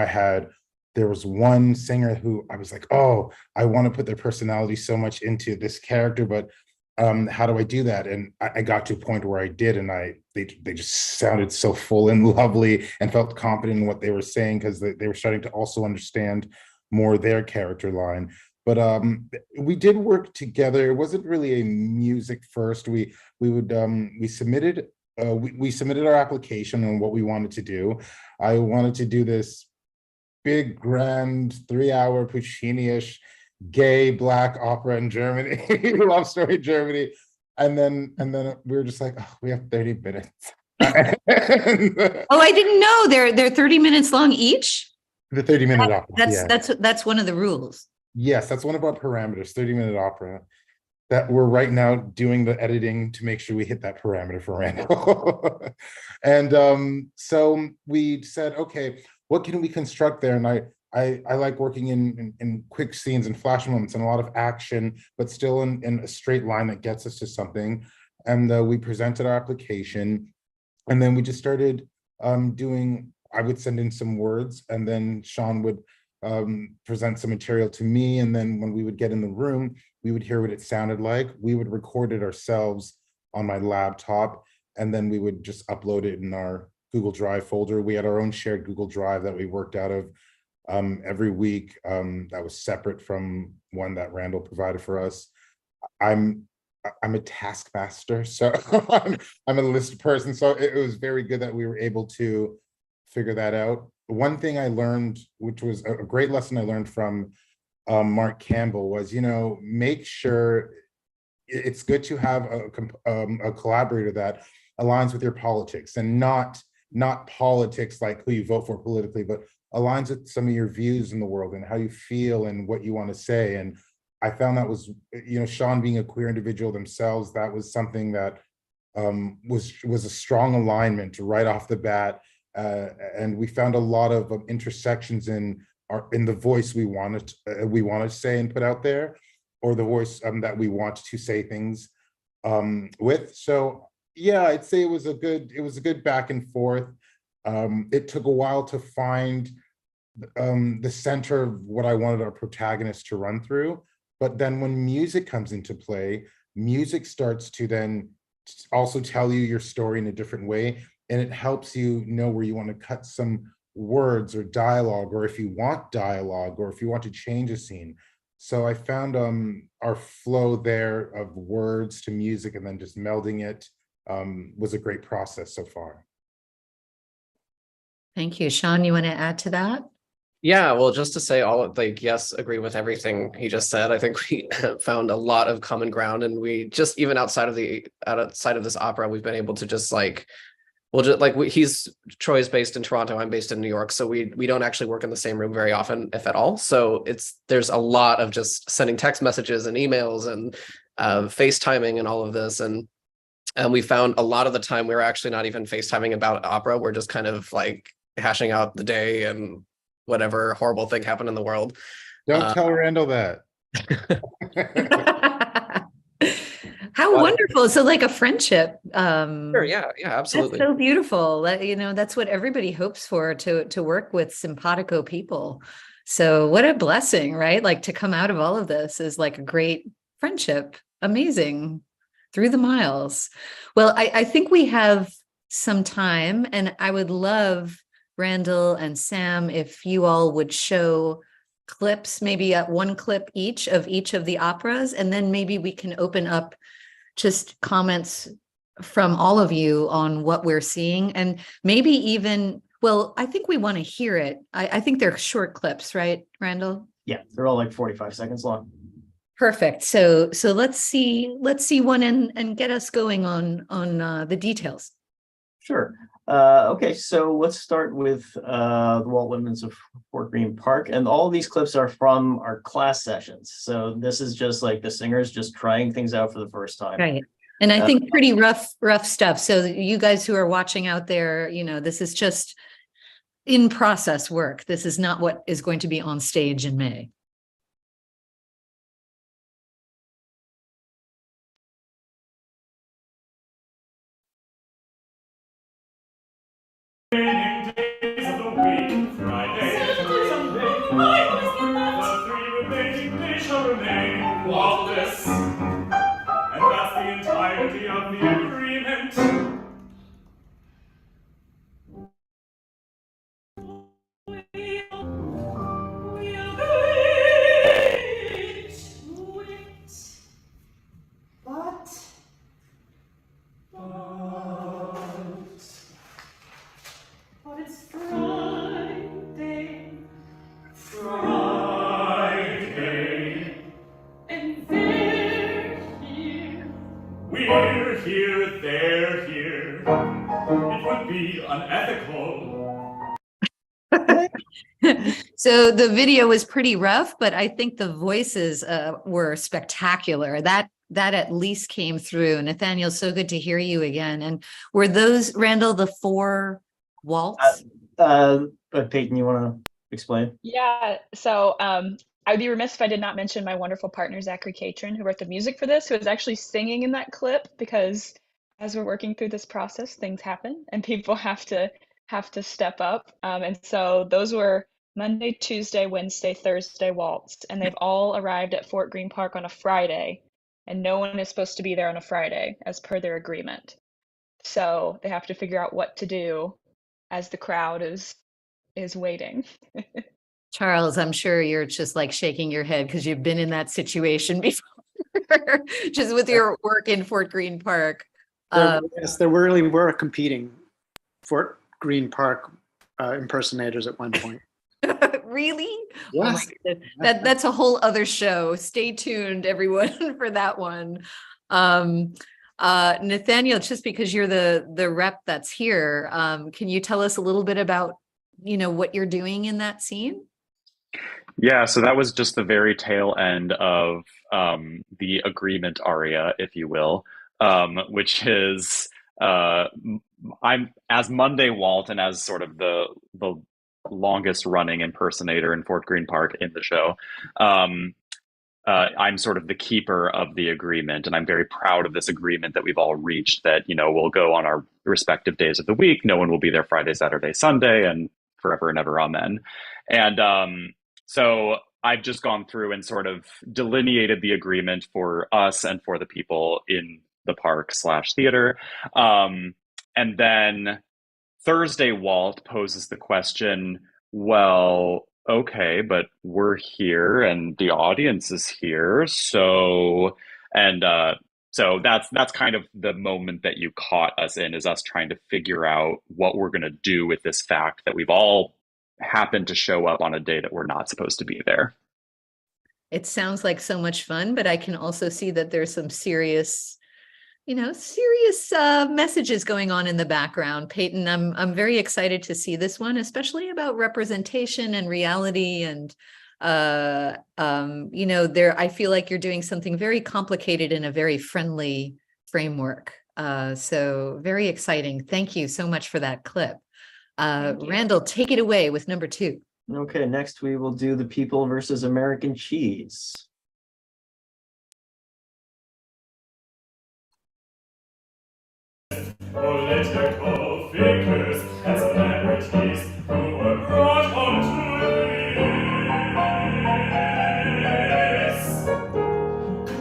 there was one singer who I was like, oh, I want to put their personality so much into this character, but how do I do that? And I got to a point where I did, and they just sounded so full and lovely and felt confident in what they were saying, because they were starting to also understand more their character line. But we did work together. It wasn't really a music first. We submitted our application on what we wanted to do. I wanted to do this big, grand, 3-hour Puccini-ish gay Black opera in Germany, love story in Germany. And then we were just like, oh, we have 30 minutes. Oh, I didn't know they're 30 minutes long each. The 30-minute opera. That's one of the rules. Yes, that's one of our parameters, 30-minute opera, that we're right now doing the editing to make sure we hit that parameter for Randall. And so we said, okay, what can we construct there? And I like working in quick scenes and flash moments and a lot of action, but still in a straight line that gets us to something. And we presented our application, and then we just started doing, I would send in some words, and then Sean would present some material to me. And then when we would get in the room, we would hear what it sounded like. We would record it ourselves on my laptop, and then we would just upload it in our Google Drive folder. We had our own shared Google Drive that we worked out of every week, that was separate from one that Randall provided for us. I'm a taskmaster, so I'm a list person. So it was very good that we were able to figure that out. One thing I learned, which was a great lesson I learned from Mark Campbell, was, make sure it's good to have a collaborator that aligns with your politics, and not politics like who you vote for politically, but aligns with some of your views in the world and how you feel and what you want to say. And I found that was, Sean being a queer individual themselves, that was something that was a strong alignment right off the bat. And we found a lot of intersections in the voice we wanted to say and put out there, or the voice that we want to say things with. So yeah, I'd say it was a good back and forth. It took a while to find the center of what I wanted our protagonist to run through. But then when music comes into play, music starts to then also tell you your story in a different way. And it helps you know where you want to cut some words or dialogue, or if you want dialogue, or if you want to change a scene. So I found our flow there of words to music and then just melding it was a great process so far. Thank you. Sean, you want to add to that? Yeah, well, just to say yes, agree with everything he just said. I think we found a lot of common ground, and we just, even outside of this opera, we've been able to just Troy's based in Toronto, I'm based in New York, so we don't actually work in the same room very often, if at all. So there's a lot of just sending text messages and emails and FaceTiming and all of this, and we found a lot of the time we were actually not even FaceTiming about opera. We're just kind of like hashing out the day and whatever horrible thing happened in the world. Don't tell Randall that. How wonderful. So like a friendship. Sure, yeah, absolutely. That's so beautiful. That's what everybody hopes for, to work with simpatico people. So what a blessing, right? Like to come out of all of this is like a great friendship. Amazing. through the miles. Well, I think we have some time, and I would love, Randall and Sam, if you all would show clips, maybe one clip each of the operas, and then maybe we can open up just comments from all of you on what we're seeing, and maybe even, well, I think we want to hear it. I think they're short clips, right, Randall? Yeah, they're all like 45 seconds long. Perfect. So let's see one and get us going on the details. Sure. Okay, so let's start with the Walt Whitmans of Fort Greene Park, and all these clips are from our class sessions. So this is just like the singers just trying things out for the first time. Right. And I think pretty rough stuff. So you guys who are watching out there, this is just in process work. This is not what is going to be on stage in May. Days of the week, Friday, Saturday, Sunday, Monday, the 3 remaining days shall remain faultless, and that's the entirety of the agreement. But it's Friday, and they're here. We're here, they're here. It would be unethical. So the video was pretty rough, but I think the voices were spectacular. That at least came through. Nathaniel, so good to hear you again. And were those, Randall, the 4 waltz? But Peyton, you want to explain? Yeah, so I'd be remiss if I did not mention my wonderful partner, Zachary Catron, who wrote the music for this, who is actually singing in that clip, because as we're working through this process, things happen and people have to step up. And so those were Monday, Tuesday, Wednesday, Thursday waltz, and they've all arrived at Fort Greene Park on a Friday, and no one is supposed to be there on a Friday as per their agreement. So they have to figure out what to do as the crowd is waiting. Charles, I'm sure you're just like shaking your head because you've been in that situation before, just with your work in Fort Greene Park. Yes, there really were competing Fort Greene Park impersonators at one point. Really? Yes. Oh my goodness. That's a whole other show. Stay tuned, everyone, for that one. Nathaniel, just because you're the rep that's here, can you tell us a little bit about, what you're doing in that scene? Yeah, so that was just the very tail end of the agreement aria, if you will, which is I'm as Monday Walt and as sort of the longest running impersonator in Fort Greene Park in the show. I'm sort of the keeper of the agreement, and I'm very proud of this agreement that we've all reached, that, we'll go on our respective days of the week. No one will be there Friday, Saturday, Sunday, and forever and ever, amen. And so I've just gone through and sort of delineated the agreement for us and for the people in the park/theater. And then Thursday, Walt poses the question, well, okay, but we're here and the audience is here. So that's kind of the moment that you caught us in, is us trying to figure out what we're going to do with this fact that we've all happened to show up on a day that we're not supposed to be there. It sounds like so much fun, but I can also see that there's some serious messages going on in the background. Peyton, I'm very excited to see this one, especially about representation and reality. And I feel like you're doing something very complicated in a very friendly framework. So very exciting. Thank you so much for that clip. Randall, take it away with number 2. Okay, next we will do The People versus American Cheese. Political figures and celebrities who were brought onto this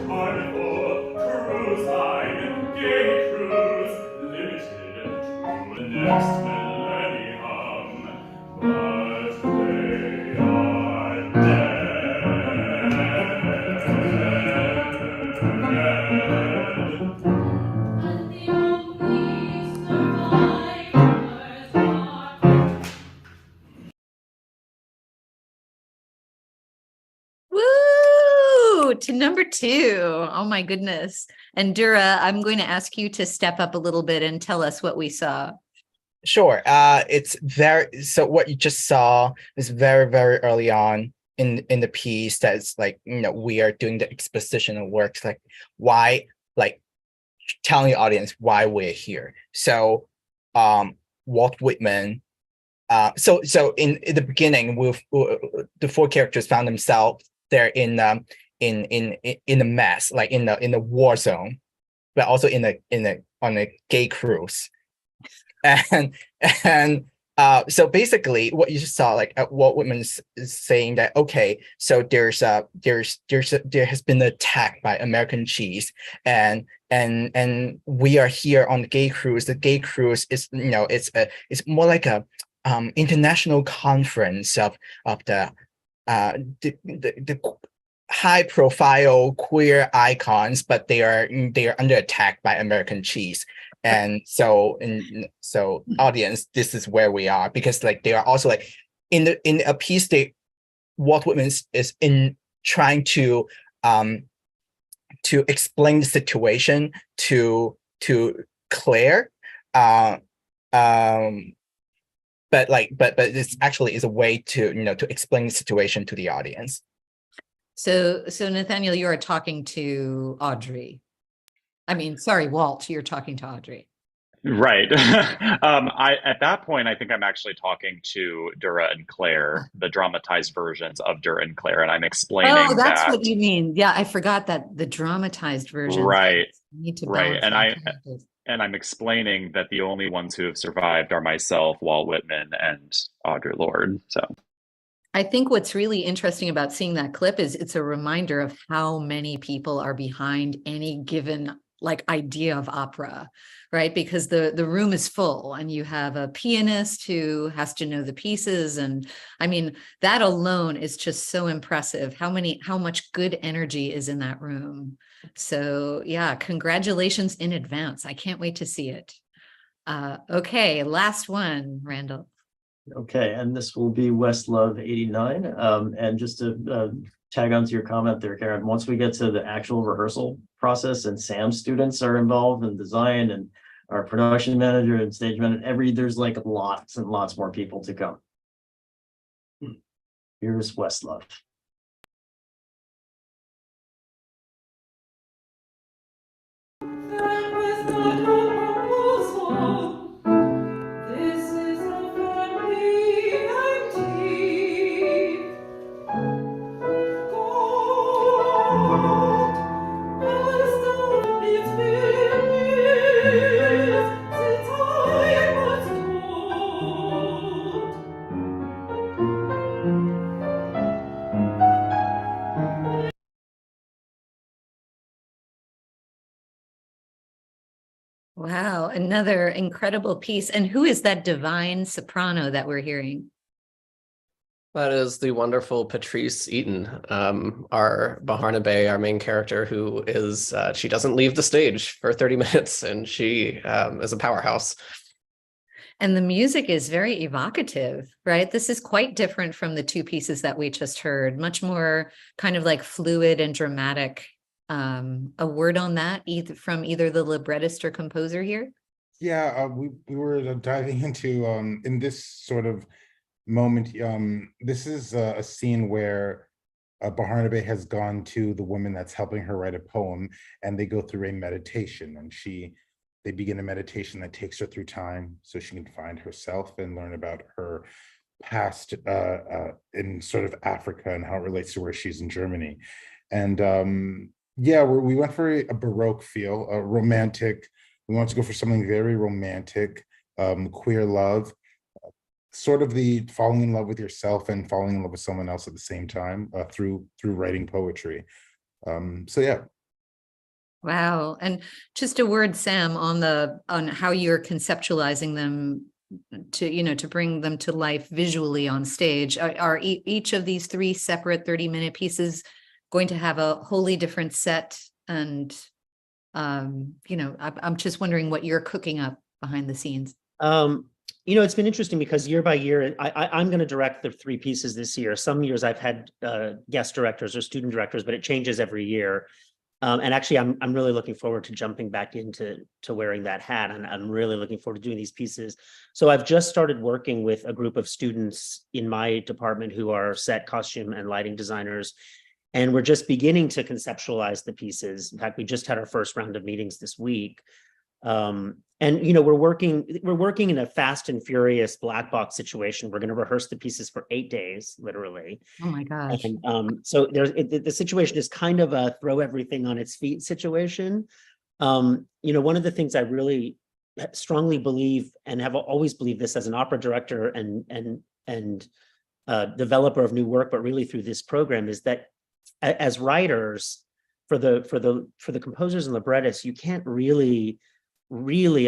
carnival cruise line go to number 2. Oh my goodness. And Durra, I'm going to ask you to step up a little bit and tell us what we saw. Sure. So what you just saw is very, very early on in the piece that's like, we are doing the expositional works, like why, like telling the audience why we're here. So Walt Whitman, so in the beginning, the 4 characters found themselves there in a mess, like in the war zone, but also on a gay cruise. And so basically what you just saw, like Walt Whitman is saying that, okay, so there has been an attack by American cheese, and we are here on the gay cruise. The gay cruise is, it's more like a international conference of the high profile queer icons, but they are under attack by American cheese. And so audience, this is where we are, because like they are also like in a piece, Walt Whitman is in trying to explain the situation to Claire, but this actually is a way to explain the situation to the audience. So Nathaniel, you are talking to Audre. I mean, sorry, Walt, you're talking to Audre. Right. At that point, I think I'm actually talking to Durra and Claire, the dramatized versions of Durra and Claire, and I'm explaining Oh, that's that. what you mean. Yeah, I forgot that the dramatized version. Right. Need to Right. balance And I'm explaining that the only ones who have survived are myself, Walt Whitman, and Audre Lorde. So I think what's really interesting about seeing that clip is it's a reminder of how many people are behind any given like idea of opera, right? Because the room is full and you have a pianist who has to know the pieces. And I mean, that alone is just so impressive. How much good energy is in that room. So yeah, congratulations in advance. I can't wait to see it. Okay, last one, Randall. Okay, and this will be Westlove 89. And just to tag onto your comment there, Karen, once we get to the actual rehearsal process and Sam's students are involved in design and our production manager and stage manager, there's like lots and lots more people to come. Here's Westlove. Wow, another incredible piece. And who is that divine soprano that we're hearing? That is the wonderful Patrice Eaton, our Barnabé, our main character, who is, she doesn't leave the stage for 30 minutes, and she is a powerhouse. And the music is very evocative, right? This is quite different from the 2 pieces that we just heard, much more kind of like fluid and dramatic. A word on that, from either the librettist or composer here? Yeah, we were diving into, in this sort of moment, this is a scene where Barnabé has gone to the woman that's helping her write a poem, and they go through a meditation, and they begin a meditation that takes her through time so she can find herself and learn about her past in sort of Africa and how it relates to where she's in Germany. And yeah, we went for a Baroque feel, a romantic. We wanted to go for something very romantic, queer love, sort of the falling in love with yourself and falling in love with someone else at the same time through writing poetry. So yeah. Wow. And just a word, Sam, on how you're conceptualizing them to bring them to life visually on stage. Are each of these 3 separate 30-minute pieces going to have a wholly different set? And I'm just wondering what you're cooking up behind the scenes. It's been interesting because year by year, I'm going to direct the 3 pieces this year. Some years I've had guest directors or student directors, but it changes every year. And actually, I'm really looking forward to jumping back into wearing that hat, and I'm really looking forward to doing these pieces. So I've just started working with a group of students in my department who are set, costume, and lighting designers, and we're just beginning to conceptualize the pieces. In fact, we just had our first round of meetings this week. And we're working in a fast and furious black box situation. We're going to rehearse the pieces for 8 days, literally. Oh my gosh. And so the situation is kind of a throw everything on its feet situation. One of the things I really strongly believe, and have always believed this as an opera director and developer of new work, but really through this program, is that as writers, for the composers and librettists, you can't really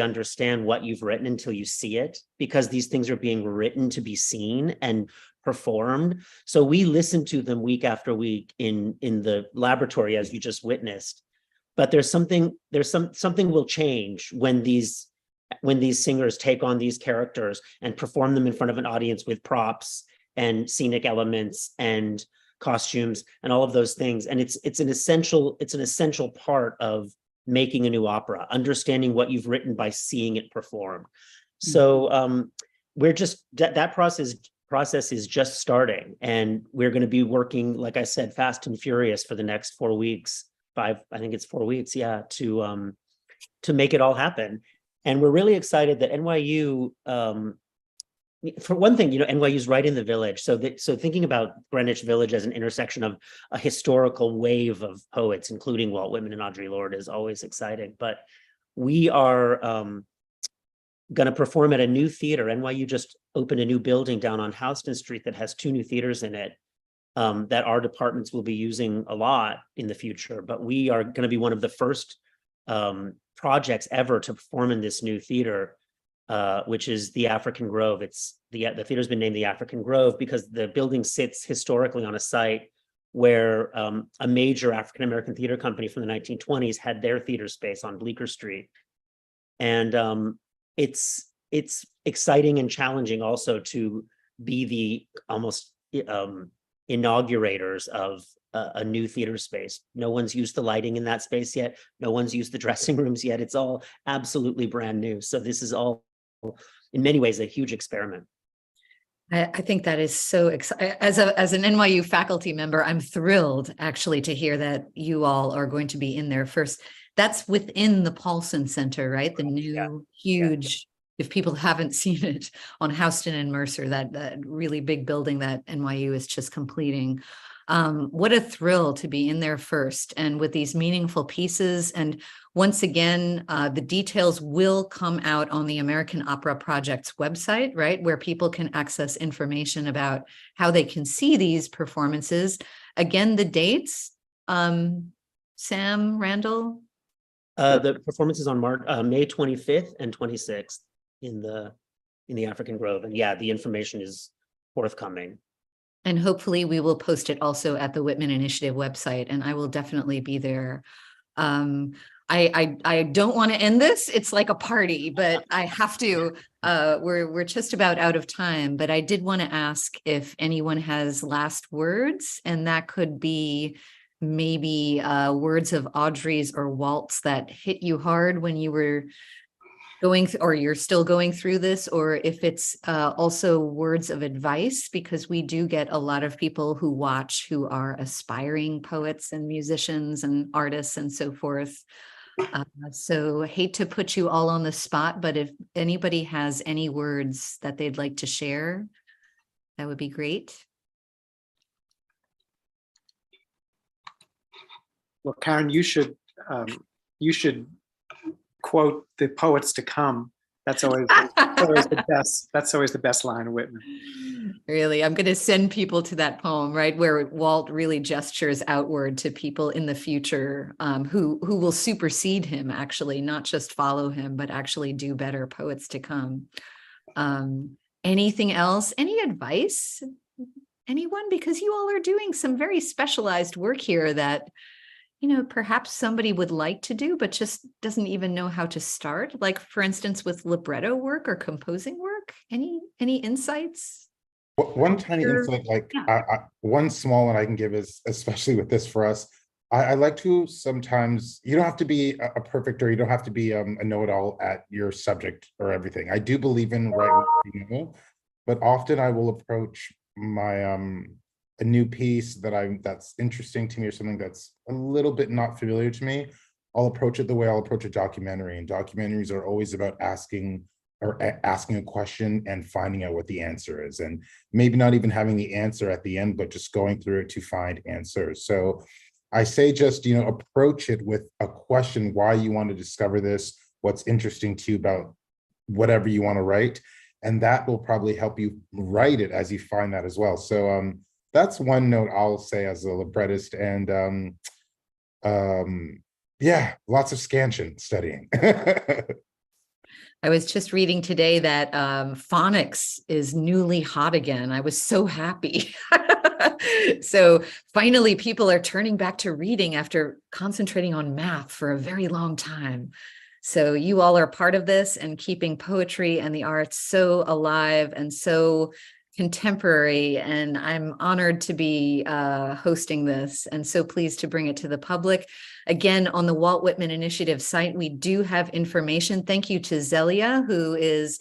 understand what you've written until you see it, because these things are being written to be seen and performed. So we listen to them week after week in the laboratory, as you just witnessed. But something will change when these singers take on these characters and perform them in front of an audience with props and scenic elements and costumes and all of those things. And it's an essential part of making a new opera, understanding what you've written by seeing it performed. So we're just that process is just starting, and we're going to be working, like I said, fast and furious for the next 4 weeks. I think it's 4 weeks, yeah, to make it all happen. And we're really excited that NYU, for one thing, NYU is right in the village. So thinking about Greenwich Village as an intersection of a historical wave of poets, including Walt Whitman and Audre Lorde, is always exciting. But we are going to perform at a new theater. NYU just opened a new building down on Houston Street that has 2 new theaters in it that our departments will be using a lot in the future. But we are going to be one of the first projects ever to perform in this new theater, which is the African Grove. It's the theater's been named the African Grove because the building sits historically on a site where a major African-American theater company from the 1920s had their theater space on Bleecker Street. And it's exciting and challenging also to be the almost inaugurators of a new theater space. No one's used the lighting in that space yet. No one's used the dressing rooms yet. It's all absolutely brand new. So this is all, in many ways, a huge experiment. I think that is so exciting. As an NYU faculty member, I'm thrilled actually to hear that you all are going to be in there first. That's within the Paulson Center, right? The new huge, if people haven't seen it, on Houston and Mercer, that really big building that NYU is just completing. What a thrill to be in there first, and with these meaningful pieces. And once again, the details will come out on the American Opera Project's website, right, where people can access information about how they can see these performances. Again, the dates, Sam, Randall? The performance is on May 25th and 26th in the African Grove. And yeah, the information is forthcoming. And hopefully we will post it also at the Whitman Initiative website, and I will definitely be there. I don't want to end this. It's like a party, but I have to. We're just about out of time, but I did want to ask if anyone has last words, and that could be maybe words of Audre's or Walt's that hit you hard when you were going or you're still going through this, or if it's also words of advice, because we do get a lot of people who watch who are aspiring poets and musicians and artists and so forth. So hate to put you all on the spot, but if anybody has any words that they'd like to share, that would be great. Well, Karen, you should quote the poets to come. That's always the best. That's always the best line of Whitman. Really, I'm going to send people to that poem, right, where Walt really gestures outward to people in the future who will supersede him, actually, not just follow him, but actually do better. Poets to come. Anything else? Any advice? Anyone? Because you all are doing some very specialized work here that, perhaps somebody would like to do, but just doesn't even know how to start. Like, for instance, with libretto work or composing work. work? Any insights? One tiny Sure. insight, like Yeah. one small one I can give is, especially with this for us, I like to sometimes, you don't have to be a perfect, or you don't have to be a know-it-all at your subject or everything. I do believe in write what you know, but often I will approach my a new piece that's interesting to me, or something that's a little bit not familiar to me. I'll approach it the way I'll approach a documentary, and documentaries are always about asking a question and finding out what the answer is, and maybe not even having the answer at the end, but just going through it to find answers. So I say, just, approach it with a question: why you want to discover this, what's interesting to you about whatever you want to write, and that will probably help you write it as you find that as well. So that's one note I'll say as a librettist. And yeah, lots of scansion studying. I was just reading today that phonics is newly hot again. I was so happy. So finally, people are turning back to reading after concentrating on math for a very long time. So you all are part of this and keeping poetry and the arts so alive and so contemporary. And I'm honored to be hosting this, and so pleased to bring it to the public. Again, on the Walt Whitman Initiative site, we do have information. Thank you to Zelia, who is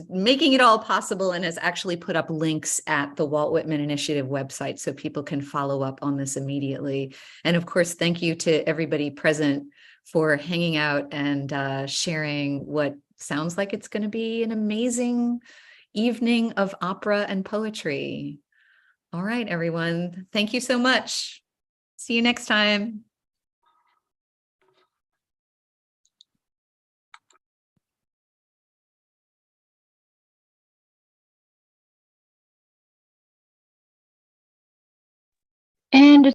making it all possible and has actually put up links at the Walt Whitman Initiative website so people can follow up on this immediately. And of course, thank you to everybody present for hanging out and sharing what sounds like it's going to be an amazing evening of opera and poetry. All right, everyone. Thank you so much. See you next time. And